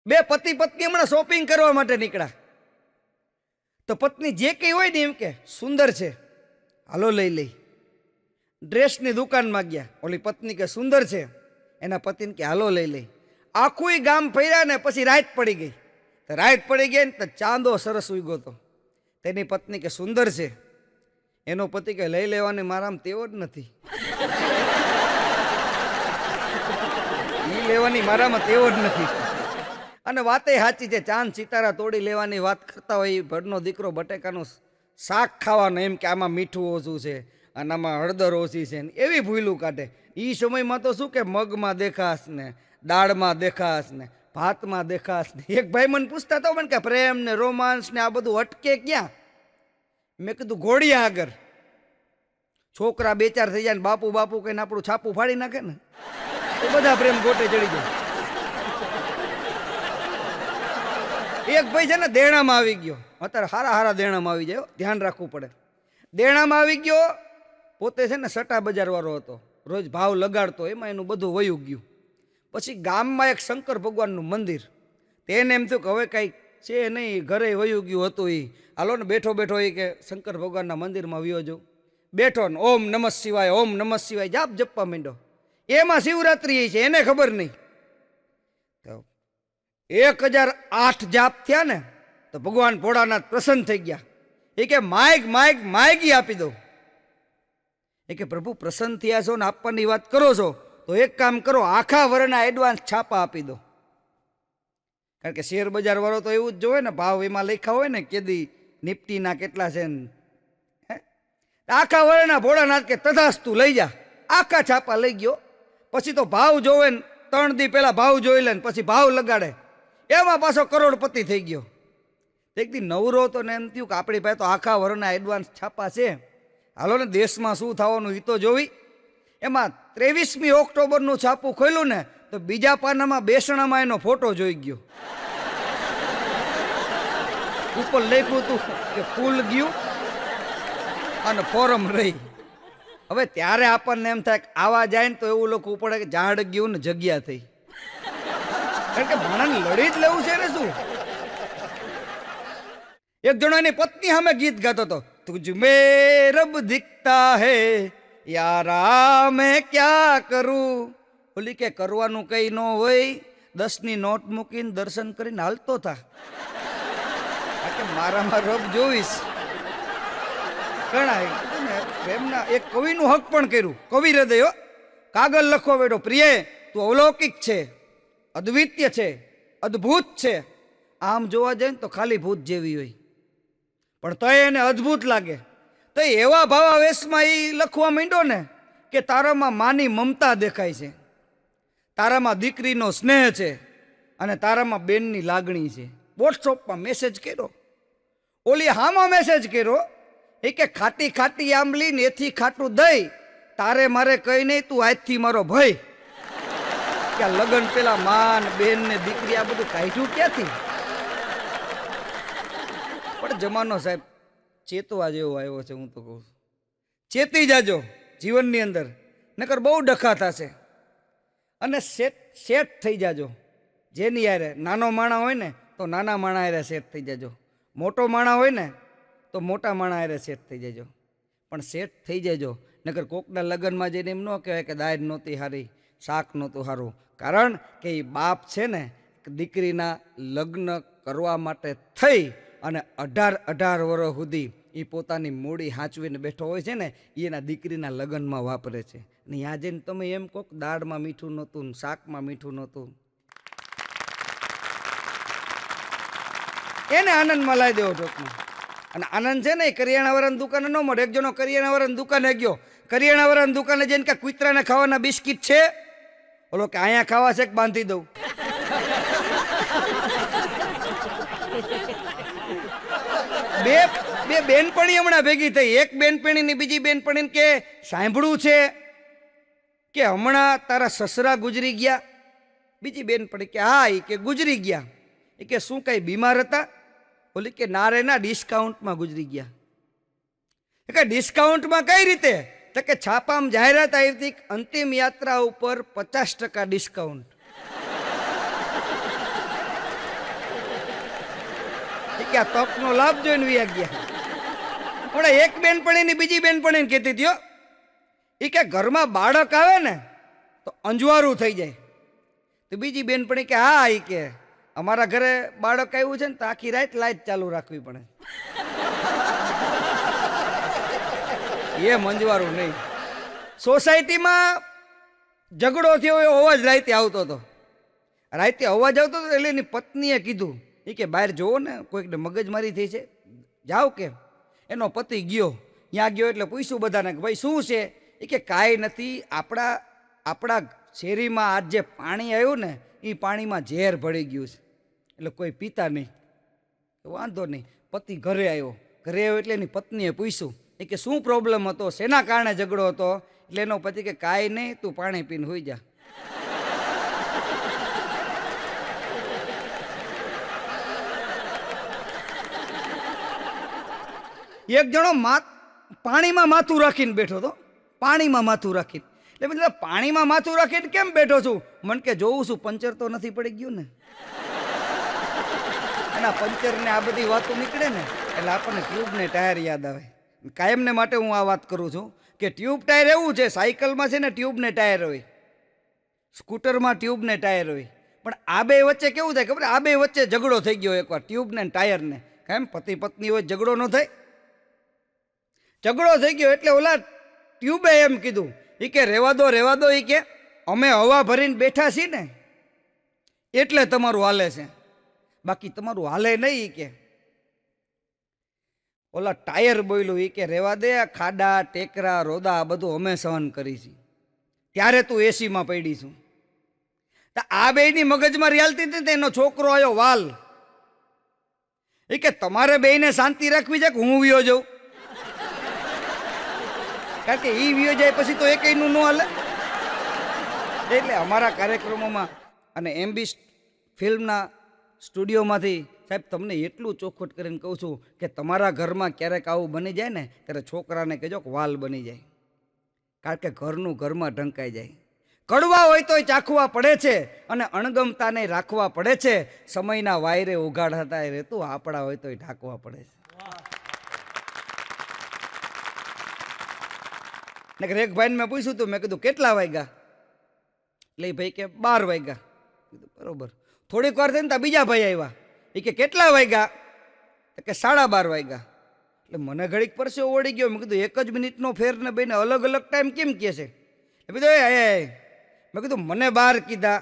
બે પતિ પત્ની હમણાં શોપિંગ કરવા માટે નીકળ્યા. તો પત્ની જે કંઈ હોય ને એમ કે સુંદર છે, હાલો લઈ લઈ. ડ્રેસની દુકાનમાં ગયા, ઓલી પત્ની કે સુંદર છે, એના પતિને કે હાલો લઈ લઈ. આખું ગામ ફર્યા ને પછી રાત પડી ગઈ. તો રાત પડી ગઈ ને તો ચાંદો સરસ ઉગ્યો હતો. તેની પત્ની કે સુંદર છે, એનો પતિ કે લઈ લેવાની મારામાં તેવો જ નથી. લેવાની મારામાં તેવો જ નથી. અને વાતે સાચી છે, ચાંદ સિતારા તોડી લેવાની વાત કરતા હોય ભડનો દીકરો બટેકાનું શાક ખાવાનું એમ કે આમાં મીઠું ઓછું છે અને આમાં હળદર ઓછી છે, એવી ભૂલું કાઢે. એ સમયમાં તો શું કે મગમાં દેખાશ ને દાળમાં દેખાશ ને ભાતમાં દેખાશ ને. એક ભાઈ મને પૂછતા તો મને કે પ્રેમ ને રોમાન્સ ને આ બધું અટકે ક્યાં? મેં કીધું ઘોડિયા આગળ. છોકરા બે ચાર થઈ જાય ને બાપુ બાપુ કહીને આપણું છાપું ફાડી નાખે ને તો બધા પ્રેમ ગોટે ચડી જાય. એક ભાઈ છે ને દેણામાં આવી ગયો, અત્યારે હારા દેણામાં આવી જાય, ધ્યાન રાખવું પડે. દેણામાં આવી ગયો, પોતે છે ને સટા બજાર વાળો હતો, રોજ ભાવ લગાડતો, એમાં એનું બધું વયું ગયું. પછી ગામમાં એક શંકર ભગવાનનું મંદિર, તેને એમ થયું કે હવે કંઈક છે નહીં, ઘરે વયું ગયું હતું. એ હાલો ને બેઠો બેઠો એ કે શંકર ભગવાનના મંદિરમાં વયો જાઉં. બેઠો ને ઓમ નમઃ શિવાય ઓમ નમઃ શિવાય જાપ જપવા માંડ્યો. એમાં શિવરાત્રી છે, એને ખબર નહીં. 1008 જાપ થયા ને તો ભગવાન ભોળાનાથ પ્રસન્ન થઈ ગયા. એ કે માયગી આપી દો. એ કે પ્રભુ પ્રસન્ન થયા છો ને આપવાની વાત કરો છો તો એક કામ કરો, આખા વર્ષના એડવાન્સ છાપા આપી દો. કારણ કે શેર બજાર વાળો તો એવું જ જોવે ને, ભાવ એમાં લખ્યા હોય ને કેદી નિફ્ટીના કેટલા છે ને. આખા વર્ષના ભોળાનાથ કે તથાસ્તુ લઈ જા. આખા છાપા લઈ ગયો. પછી તો ભાવ જોવે ને 3 દી પહેલા ભાવ જોઈ લે ને પછી ભાવ લગાડે, એમાં પાછો કરોડપતિ થઈ ગયો. એક દી નવરો તો ને એમ થયું કે આપણી પાસે તો આખા વર્ષના એડવાન્સ છાપા છે, હાલો ને દેશમાં શું થવાનું એ તો જોવી. એમાં 23મી ઓક્ટોબરનું છાપું ખોલ્યું ને તો બીજા પાનામાં બેસણામાં એનો ફોટો જોઈ ગયો. ઉપર લખ્યું હતું કે ફૂલ ગયું અને ફોરમ રહી. હવે ત્યારે આપણને એમ થાય કે આવા જાય ને તો એવું લખવું પડે કે ઝાડ ગયું ને જગ્યા થઈ. કારણ કે ભાણાને લડી જ લેવું છે ને શું. એક જણો એની પત્ની સામે ગીત ગાતો હતો, તુજ મે રબ દિખતા હે યારા મેં ક્યાં કરું. ઓલી કે કરવાનું કઈ ન હોય, 10ની નોટ મૂકીને દર્શન કરીને હાલતો થા. કે મારામાં રબ જોઈશ. ઘણા પ્રેમના એક કવિનું હક પણ કર્યું. કવિ હૃદય કાગળ લખો બેટો, પ્રિય તું અવલૌકિક છે, અદ્વિતીય છે, અદ્ભુત છે. આમ જોવા જાય ને તો ખાલી ભૂત જેવી હોય પણ તોય એને અદ્ભુત લાગે. તો એવા ભાવાવેશમાં એ લખવા માંડ્યો ને કે તારામાં માની મમતા દેખાય છે, તારામાં દીકરીનો સ્નેહ છે અને તારામાં બેનની લાગણી છે. વોટ્સઅપમાં મેસેજ કર્યો. ઓલી હામાં મેસેજ કર્યો એ કે ખાટી ખાટી આંબલી ને એથી ખાટું દઈ, તારે મારે કઈ નહીં, તું આજથી મારો ભય. કે લગ્ન પેલા માન બેન ને દીકરી આ બધું કાઢ્યું ક્યાંથી? પણ જમાનો સાહેબ ચેતવા જેવો આવ્યો છે. હું તો કહું ચેતી જાજો જીવનની અંદર, નકર બહુ ડખા થશે. અને સેટ થઈ જાજો. જેની યારે નાનો માણા હોય ને તો નાના માણા યારે સેટ થઈ જાજો, મોટો માણા હોય ને તો મોટા માણા યારે સેટ થઈ જજો. પણ સેટ થઈ જજો, નકર કોકના લગ્નમાં જઈને એમ ન કહેવાય કે દાળ નહોતી હારી, શાક નહોતું સારું. કારણ કે એ બાપ છે ને દીકરીના લગ્ન કરવા માટે થઈ અને 18 વર્ષ સુધી એ પોતાની મૂડી હાંચવીને બેઠો હોય છે ને, એના દીકરીના લગ્નમાં વાપરે છે. ને ત્યાં જઈને તમે એમ કહો કે દાળમાં મીઠું નહોતું, શાકમાં મીઠું નહોતું, એને આનંદમાં લાવી દેવો ટોકમાં. અને આનંદ છે ને એ કરિયાણાવાળાની દુકાને ન મળે. એક જણો કરિયાણાવાળાની દુકાને ગયો, કરિયાણાવાળાની દુકાને જઈને કે કૂતરાને ખાવાના બિસ્કિટ છે? ઓલો કે અહીંયા ખાવા છે કે બાંધી દઉં? બે બેનપણી હમણાં ભેગી થઈ. એક બેનપણીની બીજી બેનપણીને કે સાંભળ્યું છે કે હમણાં તારા સસરા ગુજરી ગયા? બીજી બેનપણી કે હા, એ કે ગુજરી ગયા. એ કે શું કઈ બીમાર હતા? ઓલી કે ના રે ના, ડિસ્કાઉન્ટમાં ગુજરી ગયા. કે ડિસ્કાઉન્ટમાં કઈ રીતે? તો કે છાપામાં જાહેરાત આવી હતી અંતિમ યાત્રા ઉપર 50% ડિસ્કાઉન્ટ. એ કે આ તકનો લાભ જોઈને વ્યા ગયા. હમણાં એક બેનપણીની બીજી બેનપણીને કહેતી હતી, એ કે ઘરમાં બાળક આવે ને તો અંજવાળું થઈ જાય. તો બીજી બેનપણી કે હા, એ કે અમારા ઘરે બાળક આવ્યું છે ને તો આખી રાત લાઈટ ચાલુ રાખવી પડે. એ મંજવારું નહીં. સોસાયટીમાં ઝઘડો થયો એવો અવાજ રાતે આવતો હતો. રાતે અવાજ આવતો હતો એટલે એની પત્નીએ કીધું, એ કે બહાર જોવો ને કોઈકને મગજમારી થઈ છે, જાઓ કે. એનો પતિ ગયો, ત્યાં ગયો એટલે પૂછ્યું બધાને કે ભાઈ શું છે? એ કે કાંઈ નથી, આપણા શેરીમાં આજ જે પાણી આવ્યું ને એ પાણીમાં ઝેર ભળી ગયું છે, એટલે કોઈ પીતા નહીં. વાંધો નહીં. પતિ ઘરે આવ્યો એટલે એની પત્નીએ પૂછ્યું, એ કે શું પ્રોબ્લેમ હતો, શેના કારણે ઝઘડો હતો? એટલે એનો પતિ કે કાંઈ નહીં, તું પાણી પીને હોઈ જા. એક જણો પાણીમાં માથું રાખીને બેઠો હતો, પાણીમાં માથું રાખીને. એટલે મતલબ પાણીમાં માથું રાખીને કેમ બેઠો છું? મન કે જોઉં છું પંચર તો નથી પડી ગયું ને. એના પંચર ને આ બધી વાતો નીકળે ને એટલે આપણને ટ્યુબ ને ટાયર યાદ આવે. કાયમને માટે હું આ વાત કરું છું કે ટ્યુબ ટાયર એવું છે, સાયકલમાં છે ને ટ્યુબ ને ટાયર હોય, સ્કૂટરમાં ટ્યુબ ને ટાયર હોય, પણ આ બે વચ્ચે કેવું થાય ખબર? આ બે વચ્ચે ઝઘડો થઈ ગયો એકવાર, ટ્યુબ ને ટાયર ને. કેમ પતિ પત્ની હોય ઝઘડો ન થાય? ઝઘડો થઈ ગયો એટલે ઓલા ટ્યુબે એમ કીધું, એ કે રેવા દો, એ કે અમે હવા ભરીને બેઠા છીએ ને એટલે તમારું હાલે છે, બાકી તમારું હાલે નહીં. કે ઓલા ટાયર બોલ્યું, એ કે રેવા દે, ખાડા ટેકરા રોદા આ બધું અમે સહન કરી છે, ત્યારે તું એસીમાં પડી છું. આ બેયની મગજમાં રિયાલતી હતી. એનો છોકરો આવ્યો વાલ, એ કે તમારે બેયને શાંતિ રાખવી છે કે હું વિયો જાઉં? કારણ કે એ વિયો જાય પછી તો એકયનું ન હાલે. એટલે અમારા કાર્યક્રમોમાં અને MB ફિલ્મના સ્ટુડિયોમાંથી સાહેબ તમને એટલું ચોખવટ કરીને કહું છું કે તમારા ઘરમાં ક્યારેક આવું બની જાય ને ત્યારે છોકરાને કહેજો કે વાલ બની જાય, કારણ કે ઘરનું ઘરમાં ઢંકાઈ જાય. કડવા હોય તોય ચાખવા પડે છે અને અણગમતાને રાખવા પડે છે. સમયના વાયરે ઉઘાડ હતા રહેતું, આપણા હોય તોય ઢાંકવા પડે છે. ને એક ભાઈને મેં પૂછ્યું હતું, મેં કીધું કેટલા વાગ્યા? એટલે ભાઈ કે 12 વાગ્યા. કીધું બરોબર. થોડીક વાર થઈને બીજા ભાઈ આવ્યા, એ કે કેટલા વાગ્યા? કે 12:30 વાગ્યા. એટલે મને ઘડીક પરસેવો ઓળી ગયો. મેં કીધું 1 જ મિનિટનો ફેર ને બેને અલગ અલગ ટાઈમ કેમ કહે છે? મેં કીધું મને 12 કીધા,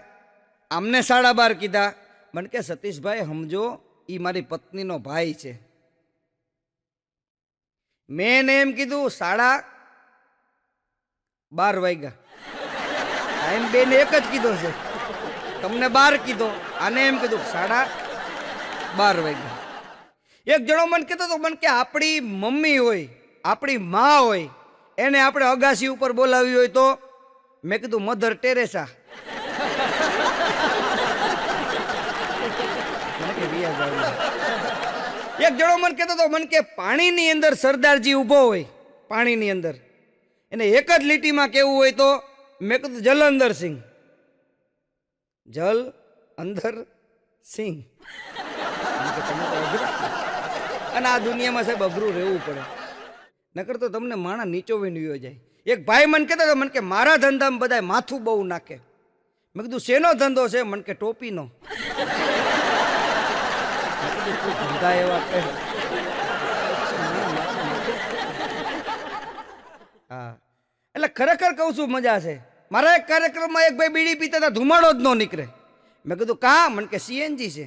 આમને 12:30 કીધા. મને કે સતીશભાઈ સમજો, એ મારી પત્નીનો ભાઈ છે. મેં એને એમ કીધું 12:30 વાગ્યા. ટાઈમ બેને એક જ કીધો છે, તમને 12 કીધો, આને એમ કીધું 12:30 વાગ્યા. એક જણો મને કહેતો હતો, મને કે આપણી મમ્મી હોય, આપણી મા હોય, એને આપણે અગાસી ઉપર બોલાવી હોય તો? મેં કીધું મધર ટેરેસા. એક જણો મને કહેતો હતો, મને કે પાણીની અંદર સરદારજી ઊભો હોય, પાણીની અંદર એને એક જ લીટીમાં કેવું હોય તો? મેં કીધું જલંધર સિંહ. જલ અંદર સિંહ. અને આ દુનિયામાં સાહેબ અઘરું રહેવું પડે, નકર તો તમને માણા નીચો વિનવ્યો જાય. એક ભાઈ મને કહેતો હતો, મને કે મારા ધંધામાં બધા માથું બહુ નાખે. મેં કીધું શેનો ધંધો છે? મને કે ટોપીનો. ધંધા એવા કહે. હા, એટલે ખરેખર કહું છું મજા છે. મારા એક કાર્યક્રમમાં એક ભાઈ બીડી પીતા હતા, ધુમાડો જ ન નીકળે. મેં કીધું કા? મને કે CNG છે.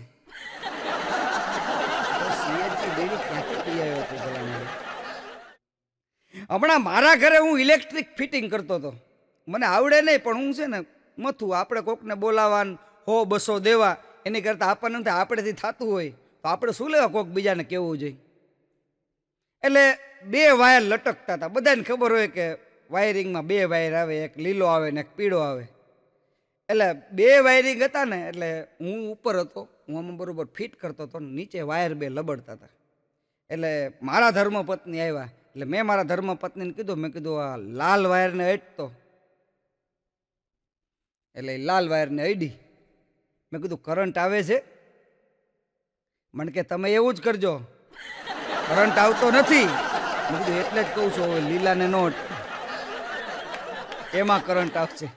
હમણાં મારા ઘરે હું ઇલેક્ટ્રિક ફિટિંગ કરતો હતો. મને આવડે નહીં, પણ હું છે ને મથું. આપણે કોકને બોલાવાન 100-200 દેવા એની કરતાં આપણને નથી, આપણેથી થતું હોય તો આપણે શું લેવા કોક બીજાને કહેવું જોઈએ. એટલે 2 વાયર લટકતા હતા. બધાને ખબર હોય કે વાયરિંગમાં 2 વાયર આવે, એક લીલો આવે ને એક પીળો આવે. એટલે 2 વાયરિંગ હતા ને, એટલે હું ઉપર હતો, હું આમાં બરોબર ફિટ કરતો હતો, નીચે વાયર 2 લબડતા હતા. એટલે મારા ધર્મપત્ની આવ્યા. એટલે મેં મારા ધર્મપત્નીને કીધું, મેં કીધું આ લાલ વાયરને અડતો. એટલે લાલ વાયરને અડી. મેં કીધું કરંટ આવે છે? મને કે તમે એવું જ કરજો, કરંટ આવતો નથી. મેં કીધું એટલે જ કહું છું, હવે લીલાને નોટ એમાં કરંટ આવશે.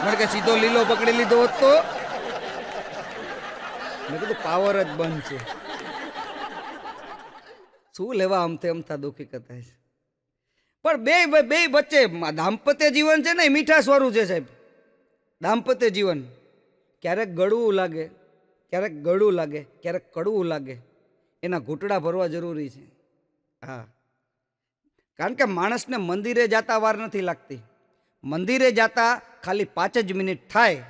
મને કે સીધો લીલો પકડી લીધો હોત તો? મેં કીધું પાવર જ બંધ છે. શું લેવા અમથે અમથા દુઃખી કરતા છે. પણ બે વચ્ચે દાંપત્ય જીવન છે ને, મીઠાશ વાળું છે સાહેબ. દાંપત્ય જીવન ક્યારેક ગળવું લાગે, ક્યારેક ગળું લાગે, ક્યારેક કડવું લાગે. એના ઘૂંટડા ભરવા જરૂરી છે. હા, કારણ કે માણસને મંદિરે જતા વાર નથી લાગતી. મંદિરે જતા ખાલી 5 જ મિનિટ થાય,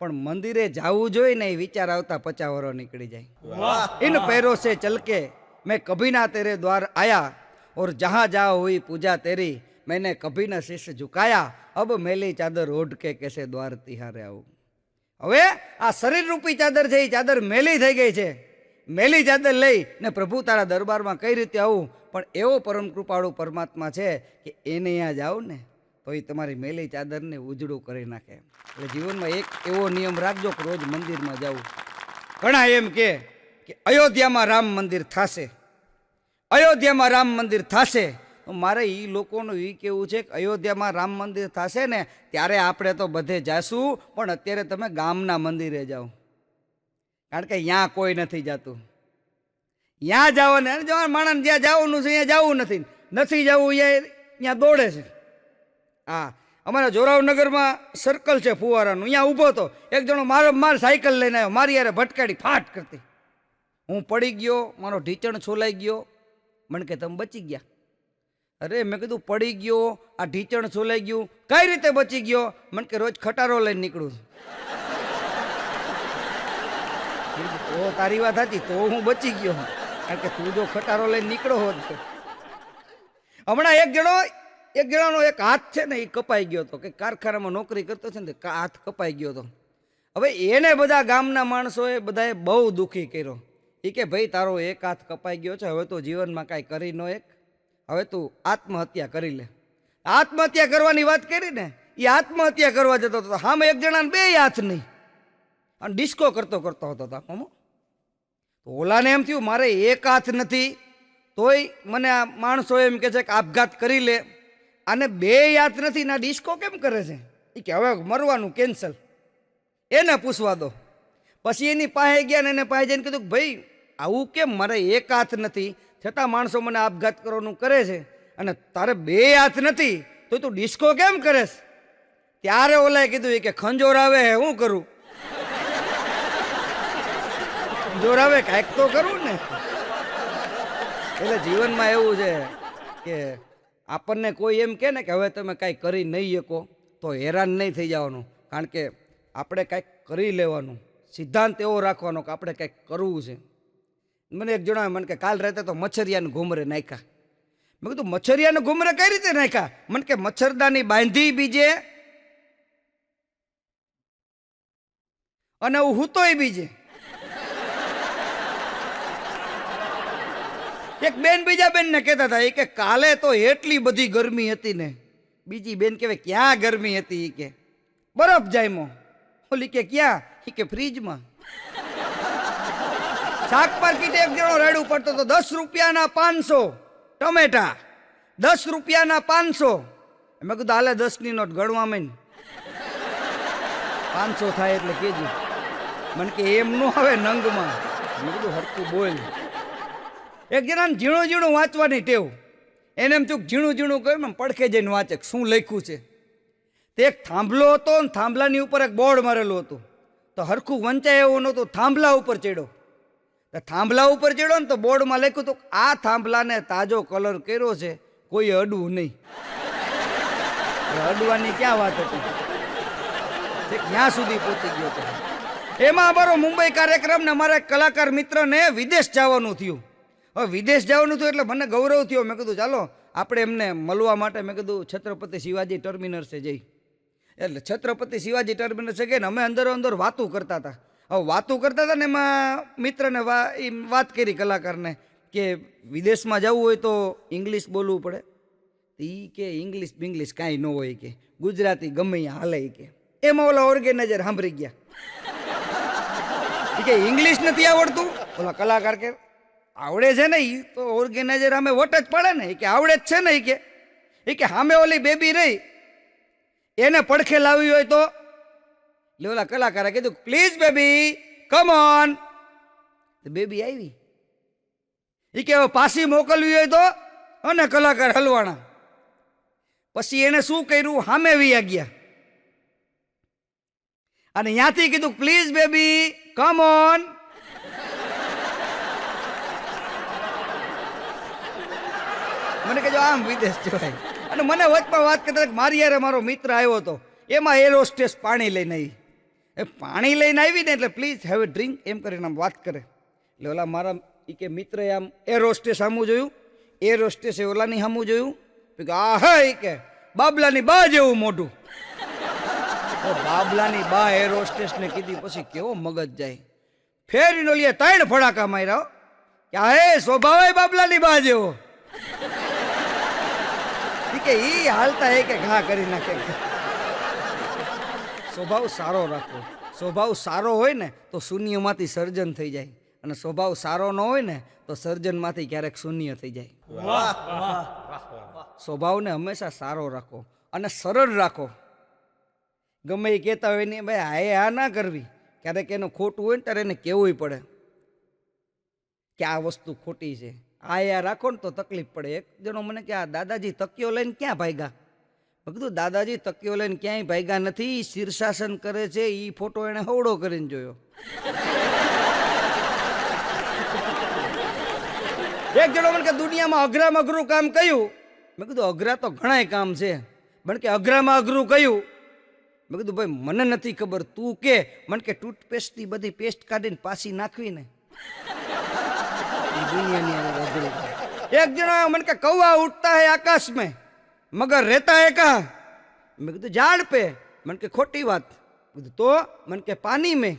પણ મંદિરે જવું જોઈએ ને એ વિચાર આવતા 50 વર્ષ નીકળી જાય. ઇન पैरों से चल के मैं कभी ना तेरे द्वार आया और जहाँ जाओ हुई पूजा तेरी मैंने कभी ना शीश झुकाया अब મેલી ચાદર ઓઢ કે कैसे द्वार तिहारे આવું. હવે આ શરીર રૂપી ચાદર છે, એ ચાદર મેલી થઈ ગઈ છે. મેલી ચાદર લઈ ને પ્રભુ તારા દરબારમાં કઈ રીતે આવું? પણ એવો પરમ કૃપાળુ પરમાત્મા છે કે એને અહીંયા જાઓ ને તો એ તમારી મેલી ચાદરને ઉજળું કરી નાખે. એટલે જીવનમાં એક એવો નિયમ રાખજો કે રોજ મંદિરમાં જવું. ઘણા એમ કે અયોધ્યામાં રામ મંદિર થશે, અયોધ્યામાં રામ મંદિર થશે. મારે એ લોકોનું એ કેવું છે કે અયોધ્યામાં રામ મંદિર થશે ને ત્યારે આપણે તો બધે જાશું, પણ અત્યારે તમે ગામના મંદિરે જાઓ, કારણ કે ત્યાં કોઈ નથી જતું. ત્યાં જવાને જવા માણસ જ્યાં જવાનું છે ત્યાં જવું નથી જવું, ત્યાં દોડે છે. હા, અમારા જોરાવનગરમાં સર્કલ છે ફુવારાનું, અહીંયા ઊભો હતો એક જણો માર સાયકલ લઈને આવ્યો, મારી યારે ભટકાડી ફાટ કરતી. હું પડી ગયો, મારો ઢીચણ છોલાઈ ગયો. મને કે તમે બચી ગયા? અરે મેં કીધું પડી ગયો, આ ઢીચણ છોલાઈ ગયું, કઈ રીતે બચી ગયો? મને કે રોજ ખટારો લઈને નીકળું છું. તો તારી વાત હતી, તો હું બચી ગયો, કારણ કે તું જો ખટારો લઈને નીકળો હોત. હમણાં એક જણાનો એક હાથ છે ને એ કપાઈ ગયો હતો, કે કારખાનામાં નોકરી કરતો છે ને હાથ કપાઈ ગયો હતો. હવે એને બધા ગામના માણસોએ બધાએ બહુ દુઃખી કર્યો. એ કે ભાઈ તારો એક હાથ કપાઈ ગયો છે, હવે તો જીવનમાં કાંઈ કરી ન એક, હવે તું આત્મહત્યા કરી લે. આત્મહત્યા કરવાની વાત કરી ને, એ આત્મહત્યા કરવા જતો હતો. હામે એક જણાને 2 હાથ નહીં, અને ડિસ્કો કરતો હતો. ઓલાને એમ થયું મારે એક હાથ નથી, તોય મને આ માણસો એમ કે છે કે આપઘાત કરી લે. આને 2 હાથ નથી ના ડિસ્કો કેમ કરે છે? એ કે હવે મરવાનું કેન્સલ, એને પૂછવા દો. પછી એની પાસે ગયા ને એને પાસે જઈને કીધું કે ભાઈ આવું કેમ, મારે એક હાથ નથી છતાં માણસો મને આપઘાત કરવાનું કરે છે, અને તારે 2 હાથ નથી તો તું ડિસ્કો કેમ કરેશ? ત્યારે ઓલાએ કીધું કે ખંજોર આવે હે, હું કરું? ખંજોર આવે કાંઈક તો કરું ને. એટલે જીવનમાં એવું છે કે આપણને કોઈ એમ કહે ને કે હવે તમે કાંઈ કરી નહીં શકો તો હેરાન નહીં થઈ જવાનું, કારણ કે આપણે કાંઈક કરી લેવાનું. સિદ્ધાંત એવો રાખવાનો કે આપણે કંઈક કરવું છે. મને એક જણાવે, મને કે કાલ રાતે તો મચ્છરિયાને ઘુમરે નાખ્યા. મેં કીધું મચ્છરિયાને ઘુમરે કઈ રીતે નાખ્યા? મને કે મચ્છરદાની બાંધી બીજે અને હું હૂતોય બીજે. એક બેન બીજા બેનને કહેતા હતા, એ કે કાલે તો એટલી બધી ગરમી હતી ને. બીજી બેન કહેવાય ક્યાં ગરમી હતી? એ કે બરફ જામ્યો. ઓલી કે ક્યાં? એ કે ફ્રીજમાં. શાક માર્કેટ એક જણો રેડું પડતો તો 10 રૂપિયાના 500 ટમેટા, 10 રૂપિયાના 500. મેં કીધું હાલે 10ની નોટ ગણવા માંડ, 500 થાય એટલે કેજો. મને કે એમ નો આવે નંગમાં. મેં કીધું હરખું બોલ. એક જણાને ઝીણું ઝીણું વાંચવાની ટેવ, એને એમ થયું ઝીણું ઝીણું કહ્યું ને પડખે જઈને વાંચે શું લખ્યું છે. તે એક થાંભલો હતો ને થાંભલાની ઉપર એક બોર્ડ મારેલું હતું, તો હરખું વંચાય એવું નહોતું. થાંભલા ઉપર ચડ્યો, થાંભલા ઉપર ચડ્યો ને તો બોર્ડમાં લખ્યું હતું આ થાંભલાને તાજો કલર કર્યો છે, કોઈ અડવું નહીં. અડવાની ક્યાં વાત હતી, ક્યાં સુધી પહોંચી ગયો હતો. એમાં અમારો મુંબઈ કાર્યક્રમ ને અમારા કલાકાર મિત્રને વિદેશ જવાનું થયું. હવે વિદેશ જવાનું થયું એટલે મને ગૌરવ થયો. મેં કીધું ચાલો આપણે એમને મળવા માટે મેં કીધું છત્રપતિ શિવાજી ટર્મિનસે જઈ. એટલે છત્રપતિ શિવાજી ટર્મિનસે ગઈને અમે અંદરો અંદર વાતું કરતા હતા. હવે વાતું કરતા હતા ને એમાં મિત્રને વાત કરી કલાકારને કે વિદેશમાં જવું હોય તો ઇંગ્લિશ બોલવું પડે. એ કે ઇંગ્લિશ બિંગ્લિશ કાંઈ ન હોય, કે ગુજરાતી ગમે અહીંયા હાલે. કે એમાં ઓલા ઓર્ગેનાઇઝર સાંભળી ગયા કે ઇંગ્લિશ નથી આવડતું, ઓલા કલાકાર કે આવડે છે ને એ તો ઓર્ગેનાઇઝર અમે વોટ જ પડે ને કે આવડે જ છે ને એ કે સામે ઓલી બેબી રહી એને પડખે લાવી હોય તો એટલે ઓલા કલાકારે કીધું please baby come on. Baby આવી એ કે પાછી મોકલવી હોય તો અને કલાકાર હલવાણા. પછી એને શું કર્યું સામે વી ગયા અને ત્યાંથી કીધું પ્લીઝ બેબી કમ ઓન. મને કહેજો આમ વિદેશ જવાય. અને મને વચમાં વાત કરતા મારી યારે મારો મિત્ર આવ્યો હતો એમાં એર હોસ્ટેસ પાણી લઈને આવી. એ પાણી લઈને આવી ને એટલે પ્લીઝ હેવ એ ડ્રિંક એમ કરીને આમ વાત કરે. એટલે ઓલા મારા એ કે મિત્રએ આમ એર હોસ્ટેસ સામું જોયું, એર હોસ્ટેસે ઓલાની સામું જોયું કે આ હે કે બાબલાની બા જેવું મોઢું. બાબલાની બા એર હોસ્ટેસને કીધી પછી કેવો મગજ જાય. ફેરીને ઓલીએ 3 ફડાકા માર્યા કે આ હે સ્વભાવ બાબલાની બા જેવો. કે ઈ હાલતા હે કે ઘા કરી નાખે. સ્વભાવ સારો રાખો. સ્વભાવ સારો હોય ને તો શૂન્યમાંથી સર્જન થઈ જાય અને સ્વભાવ સારો ન હોય ને તો સર્જનમાંથી ક્યારેક શૂન્ય થઈ જાય. સ્વભાવને હંમેશા સારો રાખો અને સરળ રાખો. ગમે એ કહેતા હોય ને ભાઈ હાએ આ ના કરવી. ક્યારેક એનું ખોટું હોય ને ત્યારે એને કહેવું પડે કે આ વસ્તુ ખોટી છે. આ યાર રાખો ને તો તકલીફ પડે. એક જણો મને કે આ દાદાજી તકિયો લઈને ક્યાં ભાગ્યા? મેં કીધું દાદાજી તકિયો લઈને ક્યાંય ભાગ્યા નથી, શીર્ષાસન કરે છે. એ ફોટો એને હવડો કરીને જોયો. એક જણો મને કે દુનિયામાં અઘરામાં અઘરું કામ કયું? મેં કીધું અઘરા તો ઘણાય કામ છે પણ કે અઘરામાં અઘરું કયું? મેં કીધું ભાઈ મને નથી ખબર, તું કે. મને કે ટૂથપેસ્ટની બધી પેસ્ટ કાઢીને પાછી નાખવી ને. एक जना मन के कौवा उठता है आकाश में मगर रहता है कहाँ? मैं कहते झाड़ पे. मन के खोटी बात. तो मन के पानी में.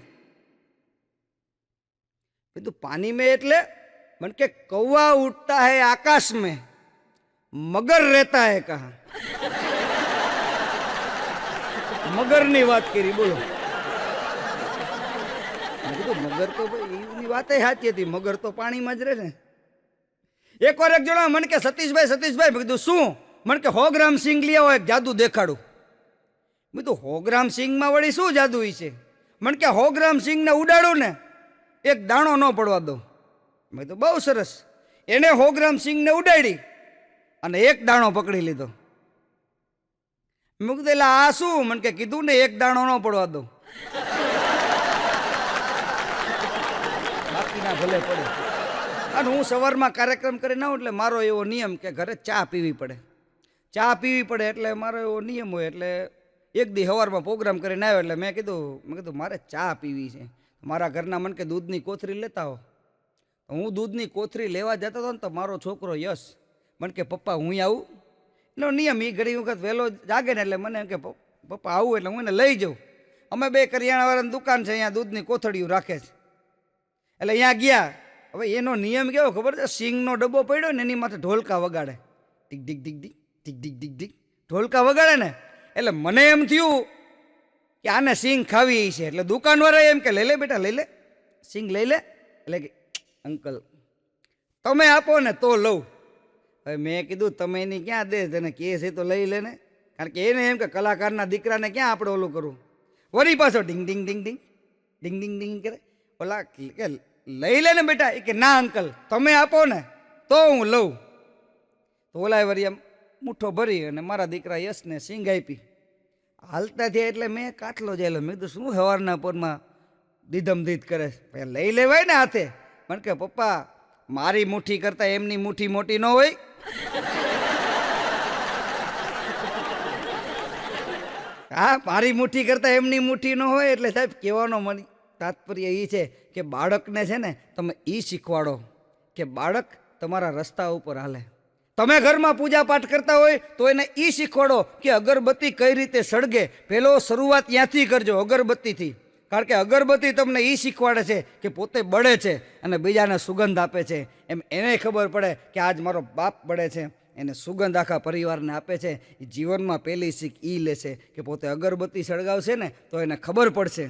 तो पानी में एटले मन के कौवा उठता है आकाश में मगर रहता है कहाँ? मगर ની વાત કરી બોલો. મગર તો એની વાત સાચી હતી, મગર તો પાણીમાં જ રહે ને. એકવાર એક જણા મને કે સતીશભાઈ મેં કીધું શું? મને કે 100 ગ્રામ સિંગ લઈ આવો, એક જાદુ દેખાડું. મેં કીધું 100 ગ્રામ સિંગમાં વળી શું જાદુ છે? મને કે 100 ગ્રામ સિંગને ઉડાડું ને એક દાણો ન પડવા દો. મેં કીધું બહુ સરસ. એને 100 ગ્રામ સિંગને ઉડાડી અને એક દાણો પકડી લીધો. મેં કીધું એટલે આ શું? મને કે કીધું ને એક દાણો ન પડવા દો. બાકીના ભલે પડે. અને હું સવારમાં કાર્યક્રમ કરીને આવું એટલે મારો એવો નિયમ કે ઘરે ચા પીવી પડે. ચા પીવી પડે એટલે મારો એવો નિયમ હોય. એટલે એક દી સવારમાં પ્રોગ્રામ કરીને આવ્યો એટલે મેં કીધું મારે ચા પીવી છે. મારા ઘરના મને કે દૂધની કોથરી લેતા હો. હું દૂધની કોથરી લેવા જતો હતો ને તો મારો છોકરો યશ મને કે પપ્પા હું આવું. એનો નિયમ એ ઘણી વખત વહેલો જાગે ને એટલે મને એમ કે પપ્પા આવું એટલે હું એને લઈ જાઉં. અમે બે કરિયાણાવાળાની દુકાન છે, અહીંયા દૂધની કોથળીઓ રાખે છે. એટલે અહીંયા ગયા. હવે એનો નિયમ કેવો ખબર છે? સિંગનો ડબ્બો પડ્યો ને એની માથે ઢોલકા વગાડે. ટીક ડીક ડીક ડીક ટીક ડીક ડીક ડીક ઢોલકા વગાડે ને. એટલે મને એમ થયું કે આને સિંગ ખાવી છે. એટલે દુકાનવાળા એમ કે લઈ લે બેટા લઈ લે, સિંગ લઈ લે. એટલે કે અંકલ તમે આપો ને તો લઉં. હવે મેં કીધું તમે એની ક્યાં દે, તને કહે છે તો લઈ લે ને. કારણ કે એને એમ કે કલાકારના દીકરાને ક્યાં આપણે ઓલું કરવું. વળી પાછો ડીંગ ડીંગ ડીંગ ડીંગ ડીંગ ડીંગ ડીંગ કરે. ઓલા કે લઈ લે ને બેટા. એ કે ના અંકલ તમે આપો ને તો હું લઉં. તો ઓલા વળી એમ મુઠ્ઠો ભરી અને મારા દીકરા યશને સિંગ આપી. હાલતા થયા એટલે મેં કાટલો જાયેલો. મેં કીધું શું સવારના પોરમાં દીધમ દીધ કરે છે, લઈ લેવાય ને હાથે. મને કે પપ્પા મારી મુઠ્ઠી કરતા એમની મુઠ્ઠી મોટી ન હોય. હા મારી મુઠ્ઠી કરતા એમની મુઠ્ઠી ન હોય. એટલે સાહેબ કહેવાનો મને તાત્પર્ય એ છે કે બાળકને છે ને તમે એ શીખવાડો કે બાળક તમારા રસ્તા ઉપર હાલે. તમે ઘરમાં પૂજા પાઠ કરતા હોય તો એને એ શીખવાડો કે અગરબત્તી કઈ રીતે સળગે. પહેલો શરૂઆત ત્યાંથી કરજો, અગરબત્તીથી. કારણ કે અગરબત્તી તમને એ શીખવાડે છે કે પોતે બળે છે અને બીજાને સુગંધ આપે છે. એમ એને ખબર પડે કે આજ મારો બાપ બળે છે, એને સુગંધ આખા પરિવારને આપે છે. એ જીવનમાં પહેલી શીખ એ લેશે કે પોતે અગરબત્તી સળગાવશે ને તો એને ખબર પડશે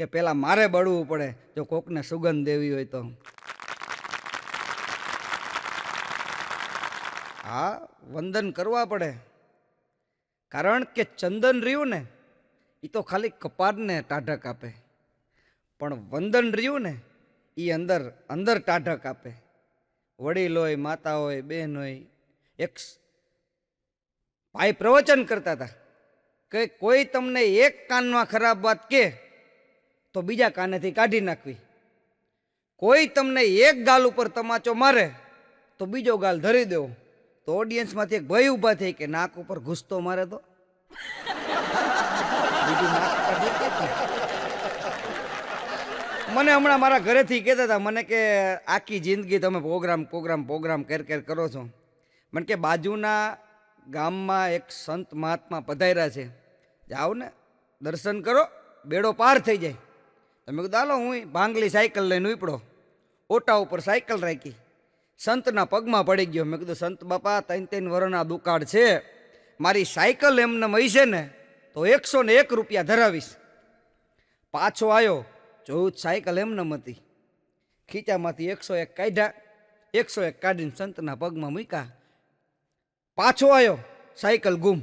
કે પેલા મારે બળવું પડે જો કોકને સુગંધ દેવી હોય તો. હા, વંદન કરવા પડે, કારણ કે ચંદન રહ્યું ને એ તો ખાલી કપાળને ટાઢક આપે, પણ વંદન રહ્યું ને એ અંદર અંદર ટાઢક આપે. વડીલ હોય, માતા હોય, બહેન હોય. એક ભાઈ પ્રવચન કરતા હતા કે કોઈ તમને એક કાનમાં ખરાબ વાત કહે તો બીજા કાનેથી કાઢી નાખવી, કોઈ તમને એક ગાલ ઉપર તમાચો મારે તો બીજો ગાલ ધરી દેવો. તો ઓડિયન્સમાંથી એક ભાઈ ઊભા થઈ કે નાક ઉપર ઘૂસતો મારે તો બીજું નાક કાઢી ક્યાંથી? મને હમણાં મારા ઘરેથી કહેતા હતા, મને કે આખી જિંદગી તમે પ્રોગ્રામ કેર કરો છો. મને કે બાજુના ગામમાં એક સંત મહાત્મા પધાર્યા છે, જાઓ ને દર્શન કરો, બેડો પાર થઈ જાય. તમે કીધું હાલો, હું ભાંગલી સાયકલ લઈને ઉપડો, ઓટા ઉપર સાયકલ રાખી, સંતના પગમાં પડી ગયો. મેં કીધું સંત બાપા 3-3 વર્ષના દુકાળ છે, મારી સાયકલ એમને મળી ને તો 101 રૂપિયા ધરાવીશ. પાછો આવ્યો, જોયું સાયકલ એમને હતી, ખીચામાંથી 101 કાઢ્યા, 101 કાઢીને સંતના પગમાં મૂક્યા. પાછો આવ્યો, સાયકલ ગુમ.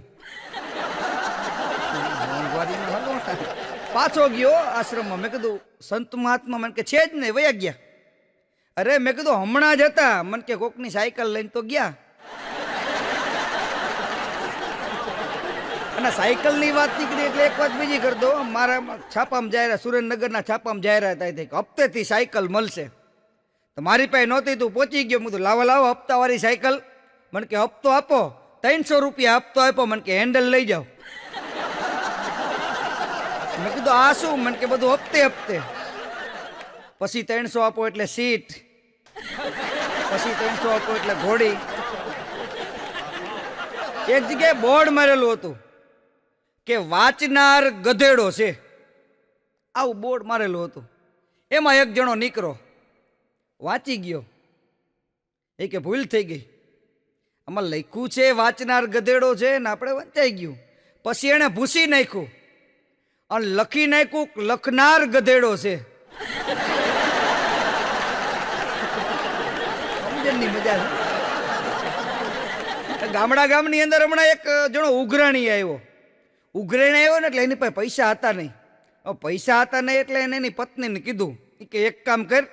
પાછો ગયો આશ્રમમાં. મેં કીધું સંત મહાત્મા? મને કે છે જ નહીં, વયા ગયા. અરે મેં કીધું હમણાં જ હતા, મને કે કોકની સાયકલ લઈને તો ગયા. અને સાયકલની વાત નીકળી એટલે એક વાત બીજી કરી દો. મારા છાપામાં જાહેરાત, સુરેન્દ્રનગરના છાપામાં જાહેરાત આવી હતી કે હપ્તેથી સાયકલ મળશે. તો મારી પાસે નહોતી, તું પહોંચી ગયો. મેં કીધું લાવો હપ્તાવાળી સાયકલ. મને કે હપ્તો આપો, 300 રૂપિયા હપ્તો આપ્યો. મને કે હેન્ડલ લઈ જાઓ. મેં કીધું આ શું? મને કે બધું હપ્તે. પછી 300 આપો એટલે સીટ, પછી 300 આપો એટલે ઘોડી. એક જગ્યાએ બોર્ડ મારેલું હતું કે વાંચનાર ગધેડો છે, આવું બોર્ડ મારેલું હતું. એમાં એક જણો નીકળો વાંચી ગયો, એ કે ભૂલ થઈ ગઈ, આમાં લખ્યું છે વાંચનાર ગધેડો છે ને આપણે વંચાઈ ગયું. પછી એને ભૂસી નાખ્યું અને લખી નાખ્યું લખનાર ગધેડો છે. સમજણની મજા છે. ગામની અંદર હમણાં એક જણો ઉઘરાણી આવ્યો ને એટલે એની પાસે પૈસા હતા નહીં. પૈસા હતા નહીં એટલે એને એની પત્નીને કીધું કે એક કામ કર,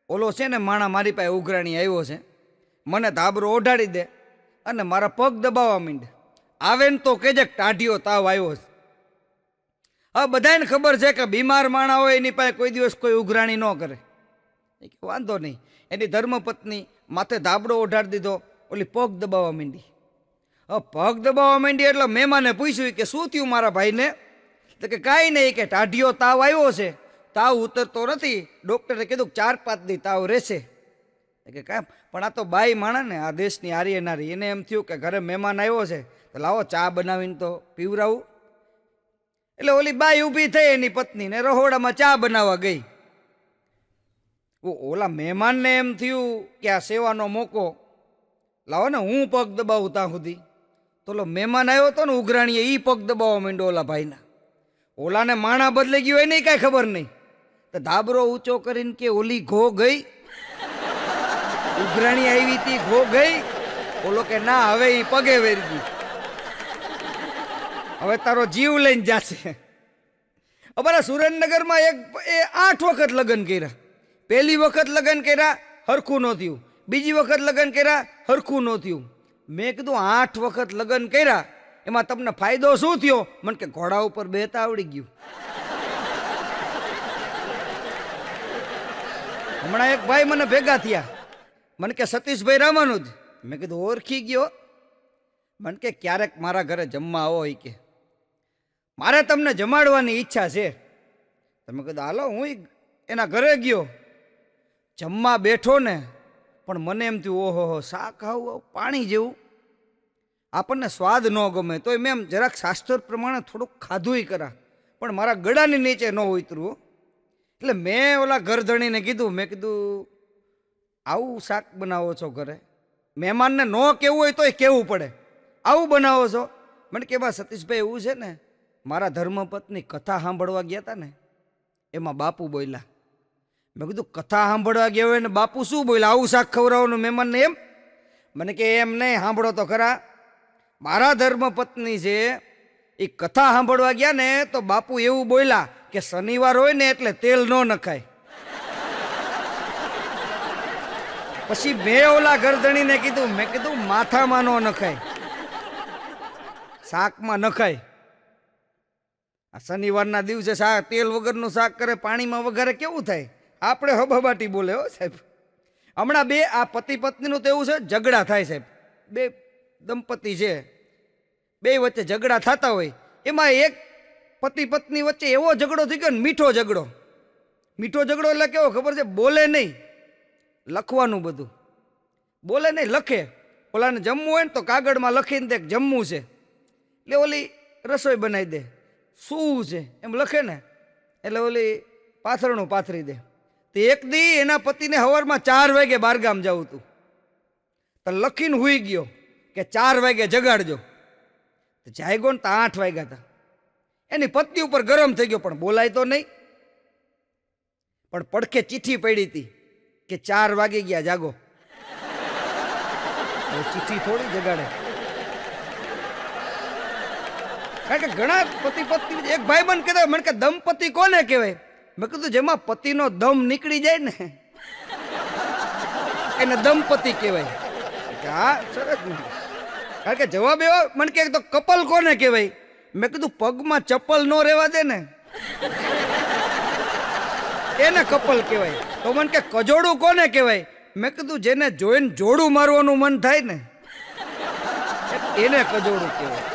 ઓલો છે ને માણા મારી પાસે ઉઘરાણી આવ્યો છે, મને ધાબરો ઓઢાડી દે અને મારા પગ દબાવવા માંડ, આવે ને તો કેજે ટાઢિયો તાવ આવ્યો છે. હવે બધાને ખબર છે કે બીમાર માણા હોય એની પાસે કોઈ દિવસ કોઈ ઉઘરાણી ન કરે. વાંધો નહીં, એની ધર્મપત્ની માથે ધાબડો ઓઢાડી દીધો, ઓલી પગ દબાવવા માંડી. હવે પગ દબાવવા માંડી એટલે મહેમાને પૂછ્યું કે શું થયું મારા ભાઈને? તો કે કાંઈ નહીં, કે ટાઢિયો તાવ આવ્યો છે, તાવ ઉતરતો નથી, ડૉક્ટરે કીધું 4-5 દી તાવ રહેશે. કે કાંઈ, પણ આ તો બાઈ માણા ને, આ દેશની હારી નારી, એને એમ થયું કે ઘરે મહેમાન આવ્યો છે તો લાવો ચા બનાવીને તો પીવરાવું. એટલે ઓલી બાઈ ઊભી થઈ, એની પત્નીને રહોડામાં ચા બનાવવા ગઈ. ઓલા મહેમાનને એમ થયું કે આ સેવાનો મોકો, લાવો ને હું પગ દબાવું ત્યાં સુધી. તો ઓલો મહેમાન આવ્યો હતો ને ઉઘરાણીએ, એ પગ દબાવવા માંડ્યો ઓલા ભાઈના. ઓલાને માણા બદલાઈ ગયું એની કાંઈ ખબર નહીં. તો ધાબરો ઊંચો કરીને કે ઓલી ઘો ગઈ, ઉઘરાણી આવી હતી ઘો ગઈ. ઓલો કે ના, હવે એ પગે વેરી ગઈ, હવે તારો જીવ લઈને જાશે. અમારા સુરેન્દ્રનગરમાં એ 8 વખત લગ્ન કર્યા. પહેલી વખત લગ્ન કર્યા, હરખું ન થયું. બીજી વખત લગ્ન કર્યા, હરખું ન થયું. મેં કીધું 8 વખત લગ્ન કર્યા, એમાં તમને ફાયદો શું થયો? મને કે ઘોડા ઉપર બેહતા આવડી ગયું. હમણાં એક ભાઈ મને ભેગા થયા, મને કે સતીશભાઈ રામાનુજ. મેં કીધું ઓળખી ગયો. મને કે ક્યારેક મારા ઘરે જમવા આવો, કે મારે તમને જમાડવાની ઈચ્છા છે. તમે કીધું હાલો. હું એના ઘરે ગયો, જમવા બેઠો ને, પણ મને એમ થયું ઓહો શાક આવું પાણી જેવું, આપણને સ્વાદ ન ગમે. તોય મેં એમ જરાક શાસ્ત્ર પ્રમાણે થોડુંક ખાધુંય કરા, પણ મારા ગળાની નીચે ન ઉતરવું. એટલે મેં ઓલા ઘરધણીને કીધું, મેં કીધું આવું શાક બનાવો છો ઘરે? મહેમાનને ન કહેવું હોય તોય કહેવું પડે, આવું બનાવો છો? મને કે બા સતીશભાઈ એવું છે ને, મારા ધર્મપત્ની કથા સાંભળવા ગયા હતા ને, એમાં બાપુ બોલ્યા. મેં કીધું કથા સાંભળવા ગયા હોય ને બાપુ શું બોલ્યા, આવું શાક ખવડાવવાનું મહેમાનને એમ? મને કે એમ નહીં, સાંભળો તો ખરા. મારા ધર્મપત્ની છે એ કથા સાંભળવા ગયા ને તો બાપુ એવું બોલ્યા કે શનિવાર હોય ને એટલે તેલ ન નખાય. પછી મેં ઓલા ગરદણીને કીધું, મેં કીધું માથામાં ન નખાય, શાકમાં નખાય. આ શનિવારના દિવસે શાક તેલ વગરનું શાક કરે, પાણીમાં વઘારે કેવું થાય? આપણે હબાબાટી બોલે હો સાહેબ. હમણાં બે આ પતિ પત્નીનું તો એવું છે, ઝઘડા થાય સાહેબ. બે દંપતી છે, બે વચ્ચે ઝઘડા થતા હોય, એમાં એક પતિ પત્ની વચ્ચે એવો ઝઘડો થઈ ગયો ને, મીઠો ઝઘડો. મીઠો ઝઘડો એટલે કેવો ખબર છે? બોલે નહીં, લખવાનું બધું. બોલે નહીં, લખે. ઓલાને જમવું હોય ને તો કાગળમાં લખીને દે જમવું છે, એટલે ઓલી રસોઈ બનાવી દે. શું છે એમ લખે ને, એટલે ઓલી પાથરણું પાથરી દે. તે એક દી એના પતિને સવારમાં 4 વાગે બહારગામ જવું હતું, તો લખીને હુઈ ગયો કે 4 વાગે જગાડજો. તો જાગ્યો ને તો 8 વાગ્યા હતા. એની પત્ની ઉપર ગરમ થઈ ગયો, પણ બોલાય તો નહીં. પણ પડખે ચિઠ્ઠી પડી હતી કે 4 વાગી ગયા, જાગો. ચિઠ્ઠી થોડી જગાડે. કારણ કે ઘણા પતિ પત્ની, એક ભાઈ મને કહેતા, મને કે દંપતિ કોને કહેવાય? મેં કીધું જેમાં પતિનો દમ નીકળી જાય ને એને દંપતિ કહેવાય. હા સરસ. કારણ કે જવાબ એવો મને કે તો કપલ કોને કહેવાય? મેં કીધું પગમાં ચપ્પલ ન રહેવા દે ને એને કપલ કહેવાય. તો મને કે કજોડું કોને કહેવાય? મેં કીધું જેને જોઈને જોડું મારવાનું મન થાય ને એને કજોડું કહેવાય.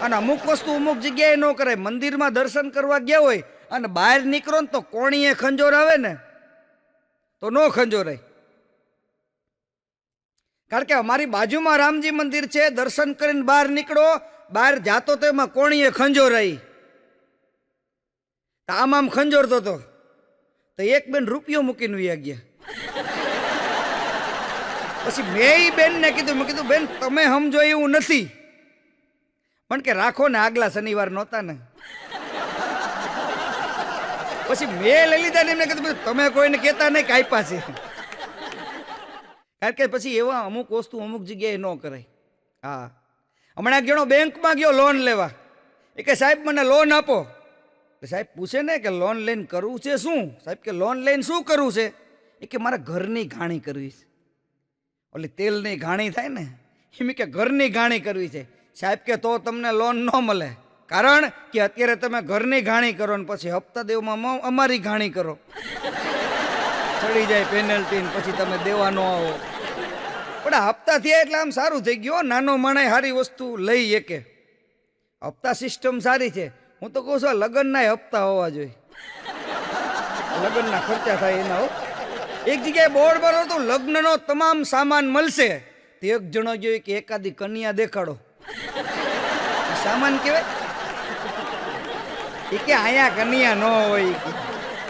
અને અમુક વસ્તુ અમુક જગ્યાએ ન કરાય. મંદિરમાં દર્શન કરવા ગયા હોય અને બહાર નીકળો ને તો કોણીએ ખંજોર આવે ને તો ન ખંજોરાય. કારણ કે અમારી બાજુમાં રામજી મંદિર છે, દર્શન કરીને બહાર નીકળો, બહાર જાતો તો એમાં કોણીએ ખંજોરાઈ. આમ આમ ખંજોરતો હતો તો એક બેન રૂપિયો મૂકીને વયા ગયા. પછી મેં બેનને કીધું, મેં કીધું બેન તમે સમજો એવું નથી. પણ કે રાખો ને, આગલા શનિવાર નહોતા ને. પછી મેં લઈ લીધા ને એમને કીધું તમે કોઈને કહેતા નહીં કે આપ્યા છે. કારણ કે પછી એવા અમુક વસ્તુ અમુક જગ્યાએ ન કરાય. હા, હમણાં એક જણો બેંકમાં ગયો લોન લેવા. એ કે સાહેબ મને લોન આપો. સાહેબ પૂછે ને કે લોન લઈને કરવું છે શું? સાહેબ કે લોન લઈને શું કરવું છે? એ કે મારે ઘરની ઘાણી કરવી છે. ઓલી તેલની ઘાણી થાય ને એમ કે ઘરની ઘાણી કરવી છે. સાહેબ કે તો તમને લોન ન મળે. કારણ કે અત્યારે તમે ઘરની ઘાણી કરો ને પછી હપ્તા દેવામાં અમારી ઘાણી કરો, ચડી જાય પેનલ્ટી ને પછી તમે દેવા ન આવો. પણ આ હપ્તા થયા એટલે આમ સારું થઈ ગયું. નાનો માણસ સારી વસ્તુ લઈ શકે. હપ્તા સિસ્ટમ સારી છે. હું તો કહું છું લગ્નના હપ્તા હોવા જોઈએ, લગ્નના ખર્ચા થાય એના. એક જગ્યાએ બોર્ડ પર હતું લગ્નનો તમામ સામાન મળશે. તે એક જણો જોઈએ કે એકાદી કન્યા દેખાડો. સામાન કહેવાય? એ કે અહીંયા કન્યા ન હોય.